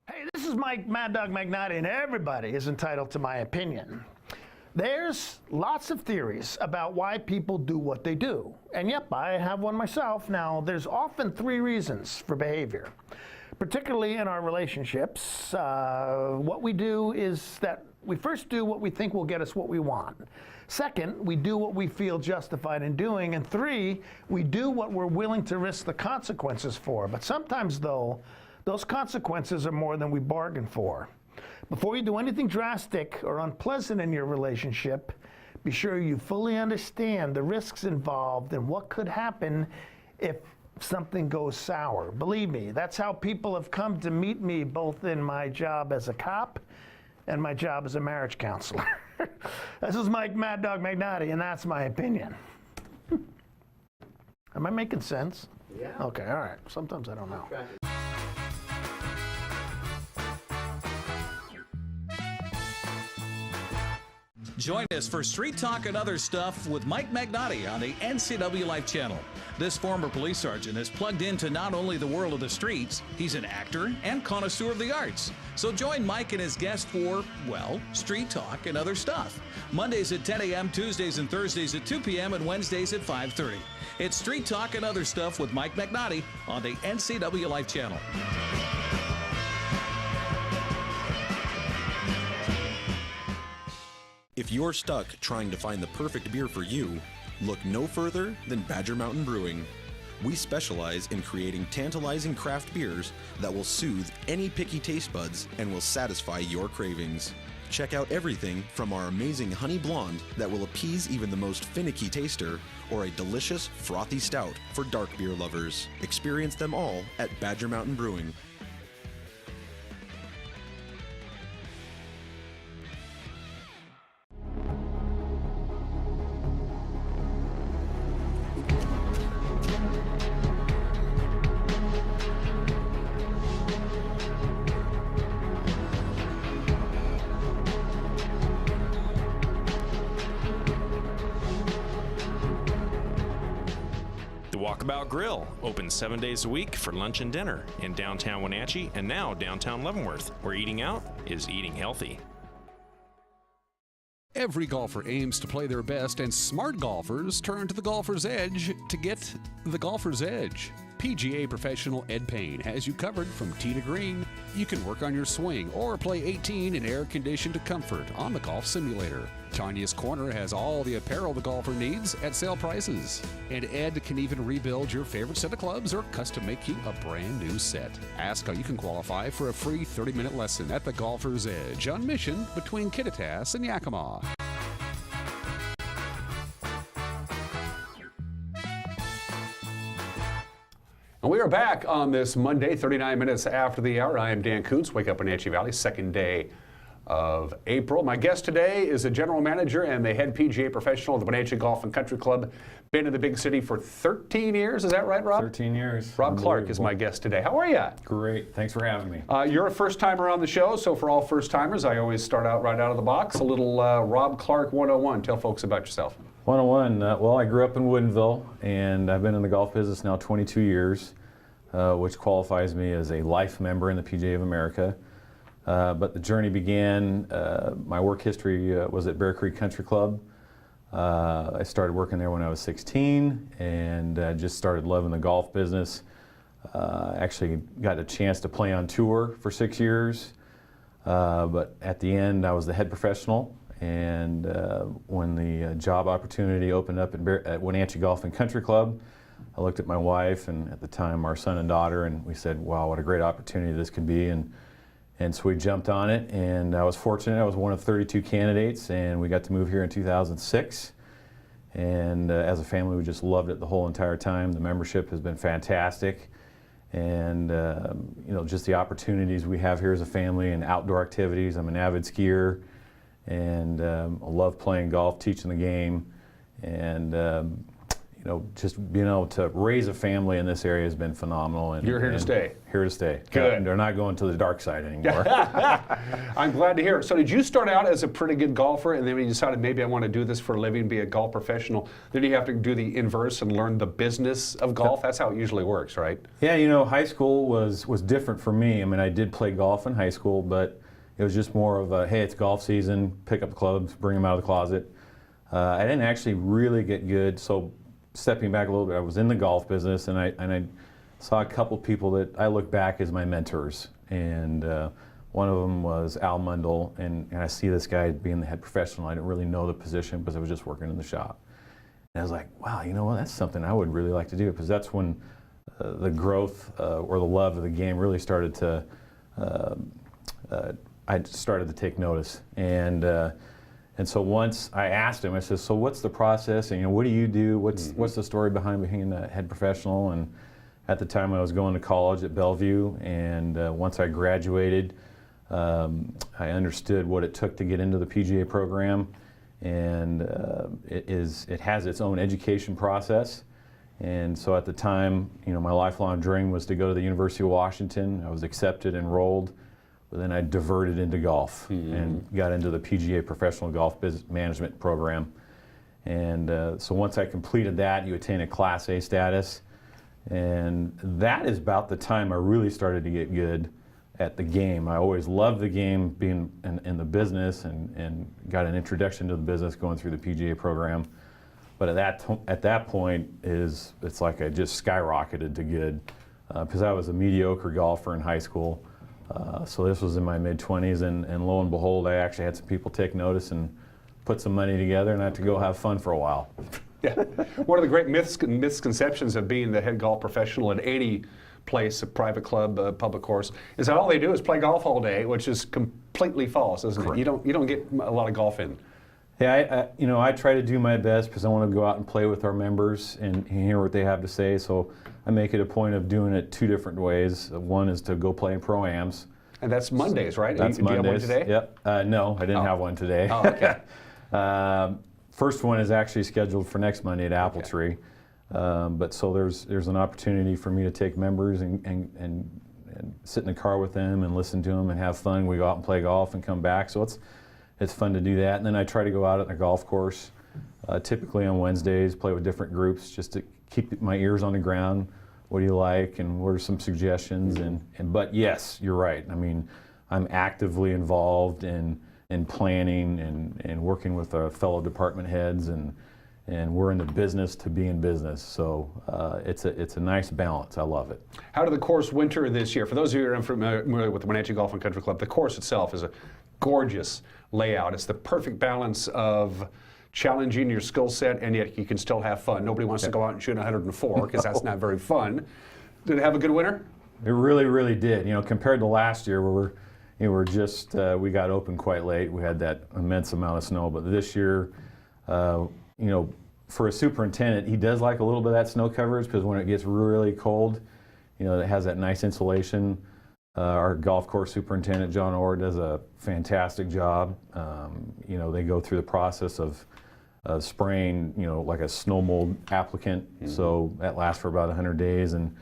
Hey, this is Mike Mad Dog Magnotti, and everybody is entitled to my opinion. There's lots of theories about why people do what they do. And yep, I have one myself. Now, there's often 3 reasons for behavior, particularly in our relationships. What we do is that we first do what we think will get us what we want. Second, we do what we feel justified in doing. And 3, we do what we're willing to risk the consequences for. But sometimes, though, those consequences are more than we bargained for. Before you do anything drastic or unpleasant in your relationship, be sure you fully understand the risks involved and what could happen if something goes sour. Believe me, that's how people have come to meet me, both in my job as a cop and my job as a marriage counselor. This is Mike Mad Dog Magnotti, and that's my opinion. Am I making sense? Yeah. Okay, all right. Sometimes I don't know. Join us for Street Talk and Other Stuff with Mike Magnotti on the NCW Life channel. This former police sergeant is plugged into not only the world of the streets, he's an actor and connoisseur of the arts. So join Mike and his guest for, well, Street Talk and Other Stuff. Mondays at 10 a.m., Tuesdays and Thursdays at 2 p.m., and Wednesdays at 5:30. It's Street Talk and Other Stuff with Mike Magnotti on the NCW Life channel. If you're stuck trying to find the perfect beer for you, look no further than Badger Mountain Brewing. We specialize in creating tantalizing craft beers that will soothe any picky taste buds and will satisfy your cravings. Check out everything from our amazing honey blonde that will appease even the most finicky taster, or a delicious frothy stout for dark beer lovers. Experience them all at Badger Mountain Brewing. Walkabout Grill, open 7 days a week for lunch and dinner in downtown Wenatchee and now downtown Leavenworth, where eating out is eating healthy. Every golfer aims to play their best, and smart golfers turn to the Golfer's Edge to get the Golfer's Edge. PGA professional Ed Payne has you covered from tee to green. You can work on your swing or play 18 in air-conditioned comfort on the golf simulator. Tanya's Corner has all the apparel the golfer needs at sale prices. And Ed can even rebuild your favorite set of clubs or custom make you a brand new set. Ask how you can qualify for a free 30-minute lesson at the Golfer's Edge on Mission between Kittitas and Yakima. And we are back on this Monday, 39 minutes after the hour. I am Dan Kuntz, Wake Up Wenatchee Valley, second day of April. My guest today is the general manager and the head PGA professional of the Wenatchee Golf and Country Club. Been in the big city for 13 years, is that right, Rob? 13 years. Rob Clark is my guest today. How are you? Great, thanks for having me. You're a first timer on the show, so for all first timers, I always start out right out of the box. A little Rob Clark 101. Tell folks about yourself. 101, well, I grew up in Woodinville, and I've been in the golf business now 22 years, which qualifies me as a life member in the PGA of America. But the journey began, my work history was at Bear Creek Country Club. I started working there when I was 16 and just started loving the golf business. Actually got a chance to play on tour for 6 years, but at the end I was the head professional, and when the job opportunity opened up at Wenatchee Golf and Country Club, I looked at my wife and at the time our son and daughter, and we said, wow, what a great opportunity this could be. And so we jumped on it, and I was fortunate. I was one of 32 candidates, and we got to move here in 2006. And as a family, we just loved it the whole entire time. The membership has been fantastic. And you know, just the opportunities we have here as a family and outdoor activities. I'm an avid skier, and I love playing golf, teaching the game, and you know, just being able to raise a family in this area has been phenomenal. And you're here to stay. Here to stay. Good. They're not going to the dark side anymore. I'm glad to hear it. So did you start out as a pretty good golfer, and then when you decided maybe I want to do this for a living, be a golf professional, then you have to do the inverse and learn the business of golf? That's how it usually works, right? Yeah, you know, high school was different for me. I mean, I did play golf in high school, but it was just more of a, hey, it's golf season, pick up the clubs, bring them out of the closet. I didn't actually really get good, so stepping back a little bit, I was in the golf business, and I saw a couple people that I look back as my mentors, and one of them was Al Mundell, and I see this guy being the head professional. I didn't really know the position because I was just working in the shop. And I was like, wow, you know what, that's something I would really like to do, because that's when the growth or the love of the game really started to, I started to take notice. And so once I asked him, I said, so what's the process, and you know, what do you do? What's the story behind being a head professional? And at the time I was going to college at Bellevue, and once I graduated, I understood what it took to get into the PGA program, and it has its own education process. And so at the time, you know, my lifelong dream was to go to the University of Washington. I was accepted, enrolled. But then I diverted into golf and got into the PGA Professional Golf Business Management Program. And so once I completed that, you attain a Class A status. And that is about the time I really started to get good at the game. I always loved the game, being in the business, and got an introduction to the business going through the PGA program. But at that point, it's like I just skyrocketed to good, because I was a mediocre golfer in high school. So this was in my mid-20s, and lo and behold, I actually had some people take notice and put some money together, and I had to go have fun for a while. Yeah. One of the great misconceptions of being the head golf professional at any place, a private club, a public course, is that all they do is play golf all day, which is completely false, isn't it? You don't get a lot of golf in. Yeah, you know, I try to do my best because I want to go out and play with our members and hear what they have to say. So I make it a point of doing it two different ways. One is to go play in pro-ams. And that's Mondays, right? That's do you have one Mondays. today? Yep. No, I didn't have one today. Oh, okay. First one is actually scheduled for next Monday at Appletree. But so there's an opportunity for me to take members and sit in the car with them and listen to them and have fun. We go out and play golf and come back. So it's fun to do that. And then I try to go out at the golf course, typically on Wednesdays, play with different groups just to keep my ears on the ground. What do you like, and what are some suggestions? But yes, you're right. I mean, I'm actively involved in planning and working with our fellow department heads, and we're in the business to be in business. So it's a nice balance. I love it. How did the course winter this year? For those of you who are unfamiliar with the Wenatchee Golf and Country Club, the course itself is a gorgeous layout. It's the perfect balance of challenging your skill set, and yet you can still have fun. Nobody wants to go out and shoot 104 because that's not very fun. Did it have a good winter? It really, really did. You know, compared to last year, where we got open quite late. We had that immense amount of snow. But this year, you know, for a superintendent, he does like a little bit of that snow coverage, because when it gets really cold, you know, it has that nice insulation. Our golf course superintendent, John Orr, does a fantastic job. You know, they go through the process of spraying, you know, like a snow mold applicant. So that lasts for about 100 days. And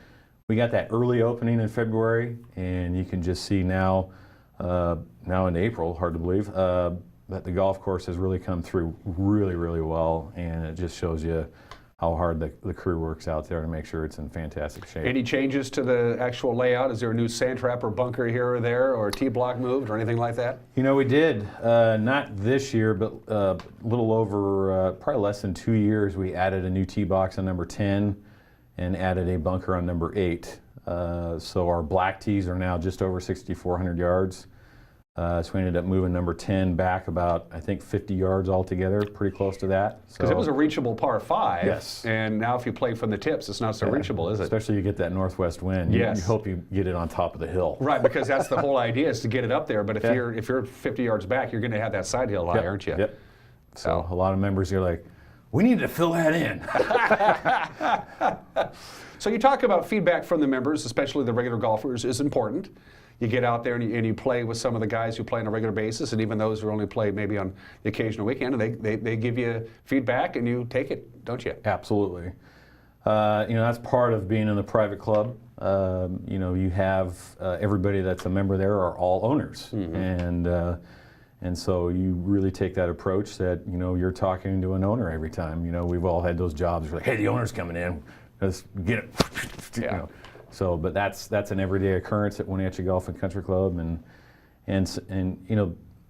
we got that early opening in February, and you can just see now in April, hard to believe, that the golf course has really come through really, really well. And it just shows you how hard the crew works out there to make sure it's in fantastic shape. Any changes to the actual layout? Is there a new sand trap or bunker here or there, or a tee block moved, or anything like that? You know, we did. Not this year, but a little over, probably less than 2 years, we added a new tee box on number 10 and added a bunker on number 8. So our black tees are now just over 6,400 yards. So we ended up moving number 10 back about, I think, 50 yards altogether, pretty close to that. Because it was a reachable par 5. Yes. And now if you play from the tips, it's not so reachable, is it? Especially you get that northwest wind. Yes. You hope you get it on top of the hill. Right, because that's the whole idea, is to get it up there. But if you're 50 yards back, you're going to have that side hill lie, aren't you? Yep. So a lot of members are like, we need to fill that in. So you talk about feedback from the members, especially the regular golfers, is important. You get out there and you play with some of the guys who play on a regular basis, and even those who only play maybe on the occasional weekend, and they give you feedback and you take it, don't you? Absolutely. That's part of being in the private club. You have everybody that's a member there are all owners, and so you really take that approach that you're talking to an owner every time. We've all had those jobs where, like, hey, the owner's coming in, let's get it. Yeah. So, but that's an everyday occurrence at Wenatchee Golf and Country Club, and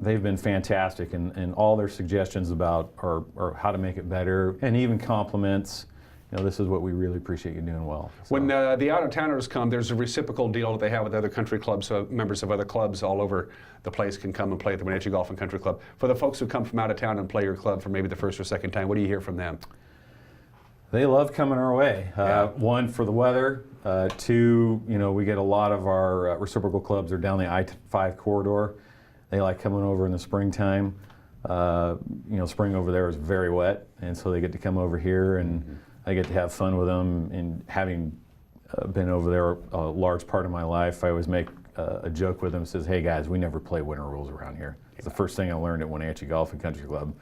they've been fantastic, and all their suggestions about or how to make it better, and even compliments. This is what we really appreciate you doing well. So. When the out-of-towners come, there's a reciprocal deal that they have with other country clubs, so members of other clubs all over the place can come and play at the Wenatchee Golf and Country Club. For the folks who come from out of town and play your club for maybe the first or second time, what do you hear from them? They love coming our way. One, for the weather. Two, we get a lot of our reciprocal clubs are down the I-5 corridor. They like coming over in the springtime. Spring over there is very wet, and so they get to come over here, and I get to have fun with them. And having been over there a large part of my life, I always make a joke with them, says, hey guys, we never play winter rules around here. It's the first thing I learned at Wenatchee Golf and Country Club.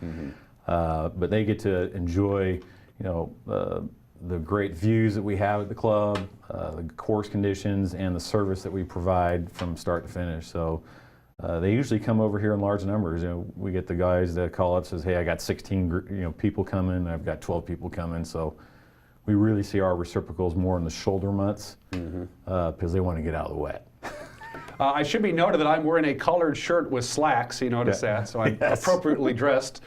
But they get to enjoy the great views that we have at the club, the course conditions, and the service that we provide from start to finish. So they usually come over here in large numbers. We get the guys that call up, says, hey, I got 16 people coming, I've got 12 people coming. So we really see our reciprocals more in the shoulder months because they want to get out of the wet. I should be noted that I'm wearing a collared shirt with slacks, you notice that, so I'm appropriately dressed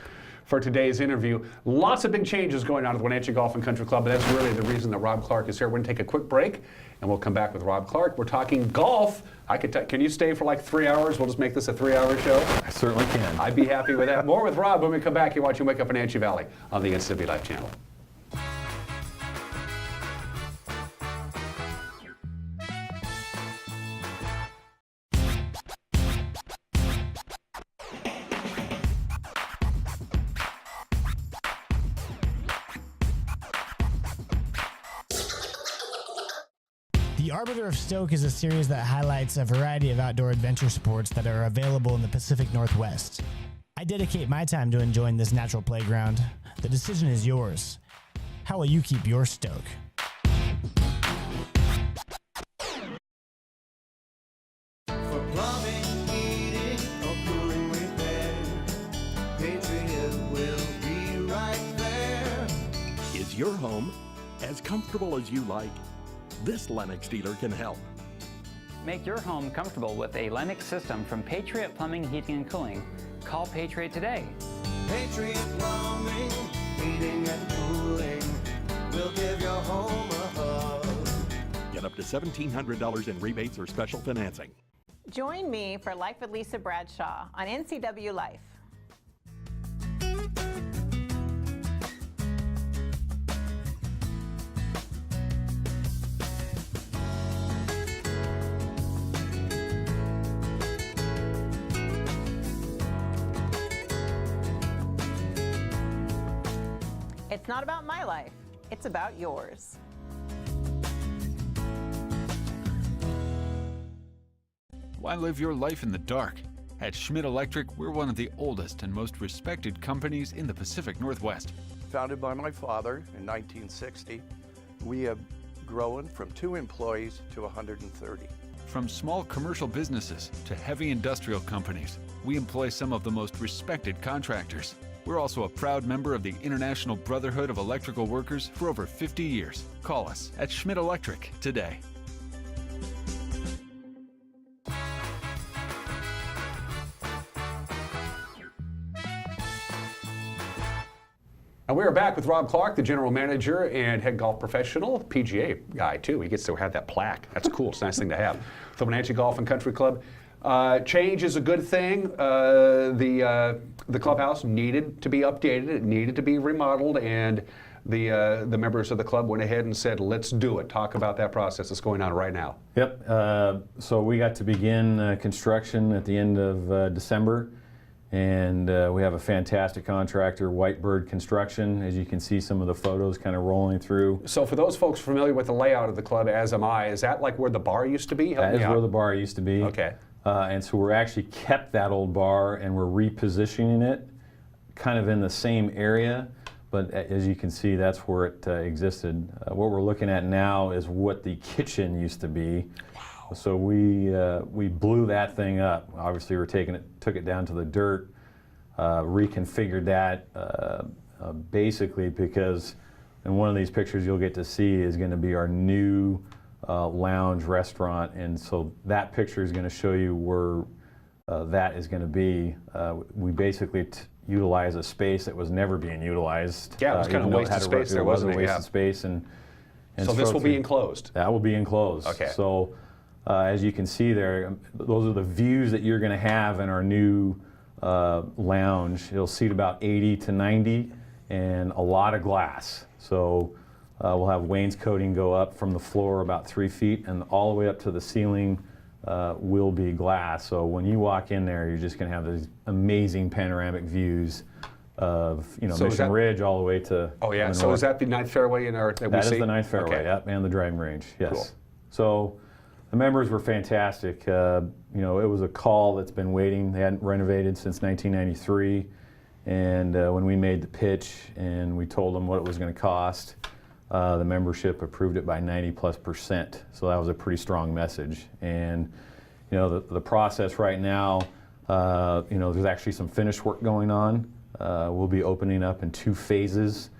for today's interview. Lots of big changes going on at the Wenatchee Golf and Country Club, but that's really the reason that Rob Clark is here. We're going to take a quick break, and we'll come back with Rob Clark. We're talking golf. Can you stay for like 3 hours? We'll just make this a 3-hour show. I certainly can. I'd be happy with that. More with Rob when we come back. You're watching Wake Up Wenatchee Valley on the NCW Life channel. The Arbiter of Stoke is a series that highlights a variety of outdoor adventure sports that are available in the Pacific Northwest. I dedicate my time to enjoying this natural playground. The decision is yours. How will you keep your stoke? For plumbing, heating, or cooling repair, Patriot will be right there. Is your home as comfortable as you like? This Lennox dealer can help. Make your home comfortable with a Lennox system from Patriot Plumbing, Heating, and Cooling. Call Patriot today. Patriot Plumbing, Heating, and Cooling will give your home a hug. Get up to $1,700 in rebates or special financing. Join me for Life with Lisa Bradshaw on NCW Life. It's not about my life, it's about yours. Why live your life in the dark? At Schmidt Electric, we're one of the oldest and most respected companies in the Pacific Northwest. Founded by my father in 1960, we have grown from 2 employees to 130. From small commercial businesses to heavy industrial companies, we employ some of the most respected contractors. We're also a proud member of the International Brotherhood of Electrical Workers for over 50 years. Call us at Schmidt Electric today. And we are back with Rob Clark, the general manager and head golf professional, PGA guy too. He gets to have that plaque. That's cool. It's a nice thing to have. The Wenatchee Golf and Country Club. Change is a good thing. The clubhouse needed to be updated. It needed to be remodeled, and the members of the club went ahead and said, "Let's do it." Talk about that process that's going on right now. Yep. So we got to begin construction at the end of December, And we have a fantastic contractor, Whitebird Construction. As you can see, some of the photos kind of rolling through. So for those folks familiar with the layout of the club, as am I, is that like where the bar used to be? That is where the bar used to be. Okay. And so we're actually kept that old bar and we're repositioning it kind of in the same area. But as you can see, that's where it existed. What we're looking at now is what the kitchen used to be. Wow. So we blew that thing up. Obviously, took it down to the dirt, reconfigured that basically because in one of these pictures you'll get to see is going to be our new lounge restaurant, and so that picture is going to show you where that is going to be. We basically utilize a space that was never being utilized. Yeah, it was kind of wasted space there, wasn't it? It was a wasted space. And so this will be enclosed? That will be enclosed. Okay. So as you can see there, those are the views that you're going to have in our new lounge. It'll seat about 80 to 90 and a lot of glass. So we'll have wainscoting go up from the floor about 3 feet and all the way up to the ceiling will be glass. So when you walk in there, you're just going to have these amazing panoramic views of Mission Ridge all the way to. Oh yeah. the So north. is that the ninth fairway in our that we see? That is the ninth fairway. Okay. Yep, and the driving range. Yes. Cool. So the members were fantastic. It was a call that's been waiting. They hadn't renovated since 1993, and when we made the pitch and we told them what it was going to cost, the membership approved it by 90+%. So that was a pretty strong message. And the process right now, there's actually some finish work going on. We'll be opening up in 2 phases.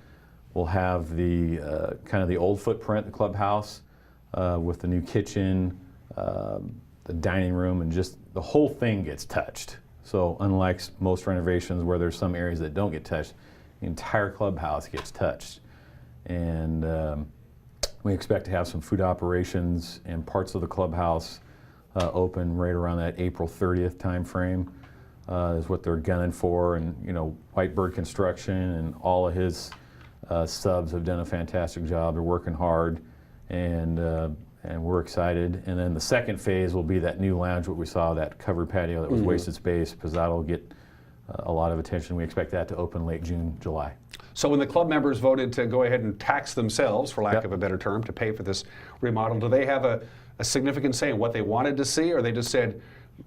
We'll have the kind of the old footprint, the clubhouse, with the new kitchen, the dining room, and just the whole thing gets touched. So unlike most renovations where there's some areas that don't get touched, the entire clubhouse gets touched. And we expect to have some food operations and parts of the clubhouse open right around that April 30th time frame is what they're gunning for. And Whitebird Construction and all of his subs have done a fantastic job. They're working hard, and we're excited. And then the second phase will be that new lounge, what we saw, that covered patio that was wasted space, because that'll get a lot of attention. We expect that to open late June, July. So when the club members voted to go ahead and tax themselves, for lack of a better term, to pay for this remodel, do they have a significant say in what they wanted to see, or they just said,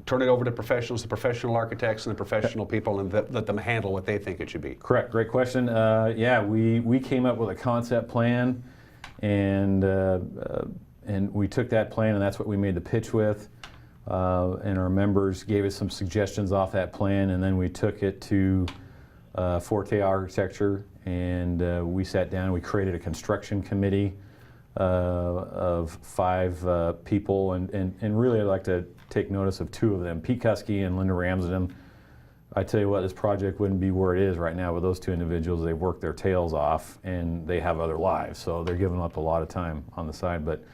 turn it over to professionals, the professional architects and the professional people, and let them handle what they think it should be? Correct. Great question. We came up with a concept plan, and we took that plan, and that's what we made the pitch with. And our members gave us some suggestions off that plan, and then we took it to Forte Architecture, and we sat down. We created a construction committee of 5 people, and really I'd like to take notice of 2 of them, Pete Kuski and Linda Ramsden. I tell you what, this project wouldn't be where it is right now with those 2 individuals. They've worked their tails off, and they have other lives, so they're giving up a lot of time on the side. But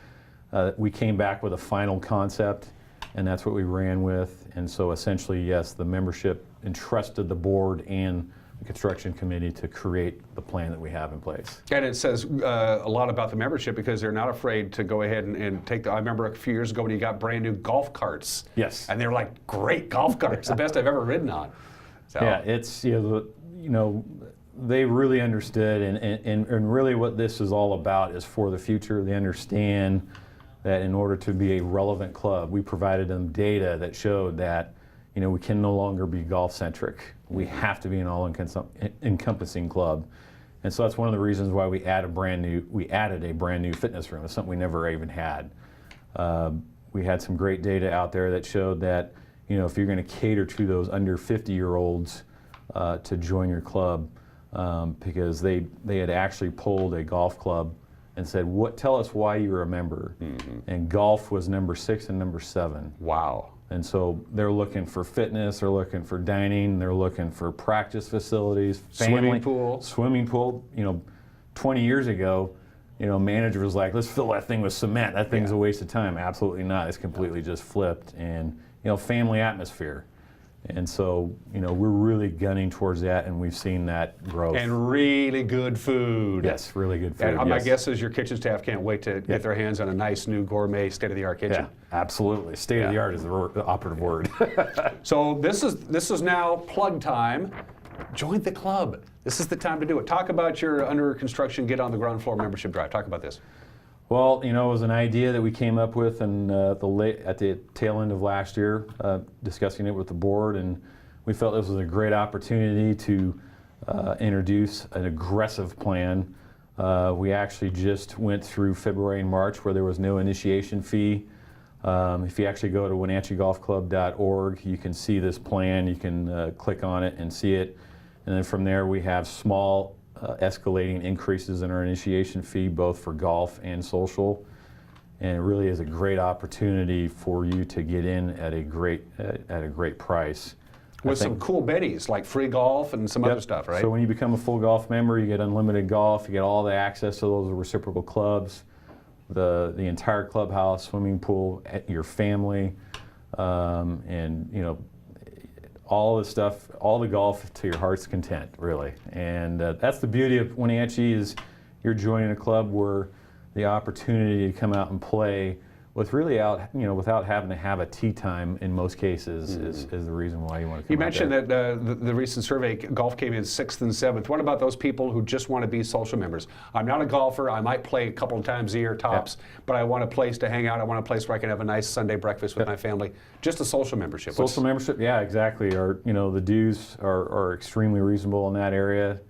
we came back with a final concept, and that's what we ran with. And so essentially, yes, the membership entrusted the board and the construction committee to create the plan that we have in place. And it says a lot about the membership, because they're not afraid to go ahead and take I remember a few years ago when you got brand new golf carts. Yes. And they were like great golf carts, the best I've ever ridden on. So. Yeah, it's, they really understood, and really what this is all about is for the future. They understand that in order to be a relevant club, we provided them data that showed that we can no longer be golf-centric. We have to be an all-encompassing club. And so that's one of the reasons why we added a brand new fitness room. It's something we never even had. We had some great data out there that showed that if you're going to cater to those under 50-year-olds to join your club, because they had actually pulled a golf club and said, tell us why you're a member. And golf was number 6 and number 7. Wow. And so they're looking for fitness, they're looking for dining, they're looking for practice facilities, family, swimming pool. 20 years ago, manager was like, let's fill that thing with cement. That thing's a waste of time. Absolutely not. It's completely just flipped. And family atmosphere. And so, we're really gunning towards that, and we've seen that growth. And really good food. Yes, really good food. And my yes. guess is your kitchen staff can't wait to get their hands on a nice new gourmet state-of-the-art kitchen. Yeah, absolutely. State-of-the-art is the operative word. So this is now plug time. Join the club. This is the time to do it. Talk about your under construction, get on the ground floor membership drive. Talk about this. Well, it was an idea that we came up with at the tail end of last year, discussing it with the board, and we felt this was a great opportunity to introduce an aggressive plan. We actually just went through February and March where there was no initiation fee. If you actually go to WenatcheeGolfClub.org, you can see this plan. You can click on it and see it. And then from there, we have small escalating increases in our initiation fee, both for golf and social. And it really is a great opportunity for you to get in at a great price. With some cool biddies, like free golf and some other stuff, right? So when you become a full golf member, you get unlimited golf, you get all the access to those reciprocal clubs, the entire clubhouse, swimming pool, your family, and all the stuff, all the golf to your heart's content, really. And that's the beauty of Wenatchee, is you're joining a club where the opportunity to come out and play with really without having to have a tee time in most cases is the reason why you want to come. You mentioned that the recent survey, golf came in 6th and 7th. What about those people who just want to be social members? I'm not a golfer. I might play a couple of times a year tops, but I want a place to hang out. I want a place where I can have a nice Sunday breakfast with my family. Just a social membership. Social membership, yeah, exactly. The dues are extremely reasonable in that area.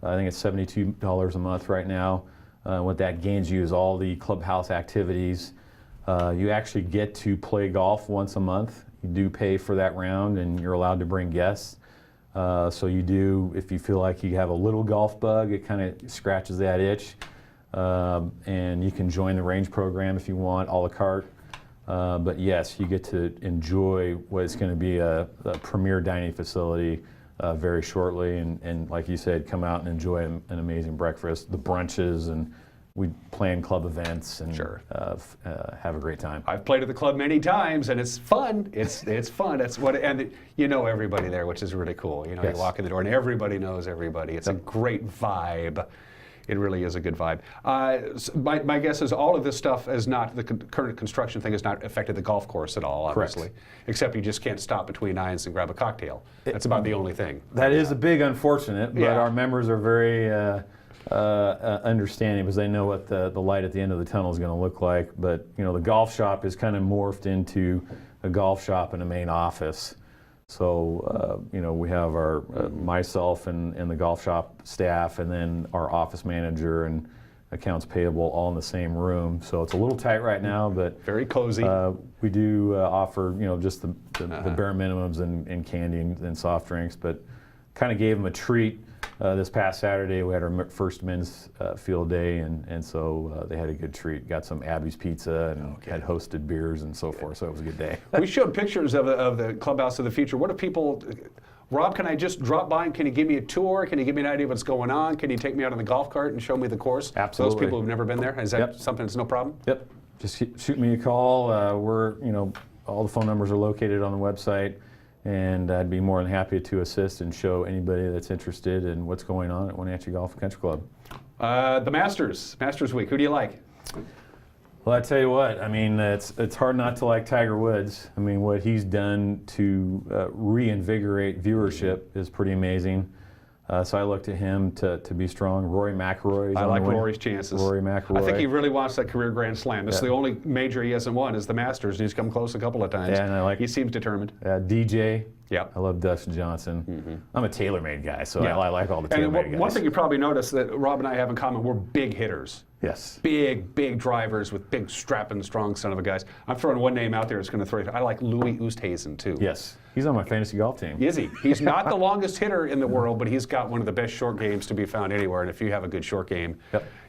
I think it's $72 a month right now. What that gains you is all the clubhouse activities. You actually get to play golf once a month. You do pay for that round, and you're allowed to bring guests. So you do, if you feel like you have a little golf bug, it kind of scratches that itch. And you can join the range program if you want, a la carte. But yes, you get to enjoy what is going to be a premier dining facility very shortly. And like you said, come out and enjoy an amazing breakfast, the brunches, and we plan club events and have a great time. I've played at the club many times, and it's fun. It's fun. That's what, and everybody there, which is really cool. You walk in the door, and everybody knows everybody. It's a great vibe. It really is a good vibe. So my guess is all of this stuff is not, the current construction thing has not affected the golf course at all, obviously. Correct. Except you just can't stop between irons and grab a cocktail. That's about the only thing. That is a big unfortunate, but our members are very understanding, because they know what the light at the end of the tunnel is going to look like. But the golf shop is kind of morphed into a golf shop and a main office. So we have our myself and the golf shop staff, and then our office manager and accounts payable all in the same room. So it's a little tight right now, but very cozy. We do offer just the bare minimums and candy and soft drinks, but kind of gave them a treat. This past Saturday, we had our first men's field day, and so they had a good treat. Got some Abby's Pizza and had hosted beers and so forth, so it was a good day. We showed pictures of the clubhouse of the future. What if people, Rob, can I just drop by and can you give me a tour? Can you give me an idea of what's going on? Can you take me out on the golf cart and show me the course? Absolutely. Those people who've never been there, is that something that's no problem? Yep. Just shoot me a call. All the phone numbers are located on the website. And I'd be more than happy to assist and show anybody that's interested in what's going on at Wenatchee Golf and Country Club. The Masters Week, who do you like? Well, I tell you what, it's hard not to like Tiger Woods. What he's done to reinvigorate viewership is pretty amazing. So I look to him to be strong. Rory McIlroy. I like Rory's chances. Rory McIlroy. I think he really wants that career Grand Slam. This is the only major he hasn't won, is the Masters, and he's come close a couple of times. Yeah, and he seems determined. DJ. Yep. I love Dustin Johnson. Mm-hmm. I'm a TaylorMade guy, so I like all the TaylorMade guys. One thing you probably noticed that Rob and I have in common, we're big hitters. Yes. Big drivers with big strapping, strong son of a guys. I'm throwing one name out there that's going to throw you. I like Louis Oosthuizen, too. Yes. He's on my fantasy golf team. Is he? He's not the longest hitter in the world, but he's got one of the best short games to be found anywhere. And if you have a good short game,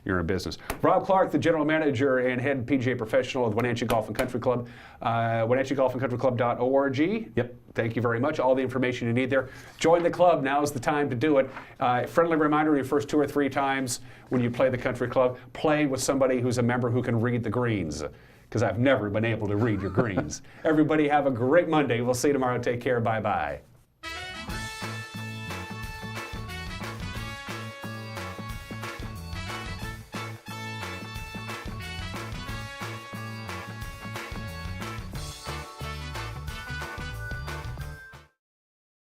you're in business. Rob Clark, the general manager and head PGA professional of Wenatchee Golf and Country Club. WenatcheeGolfandCountryClub.org. Yep. Thank you very much. All the information you need there. Join the club. Now is the time to do it. Friendly reminder, your first 2 or 3 times when you play the country club, play with somebody who's a member who can read the greens, because I've never been able to read your greens. Everybody have a great Monday. We'll see you tomorrow. Take care. Bye-bye.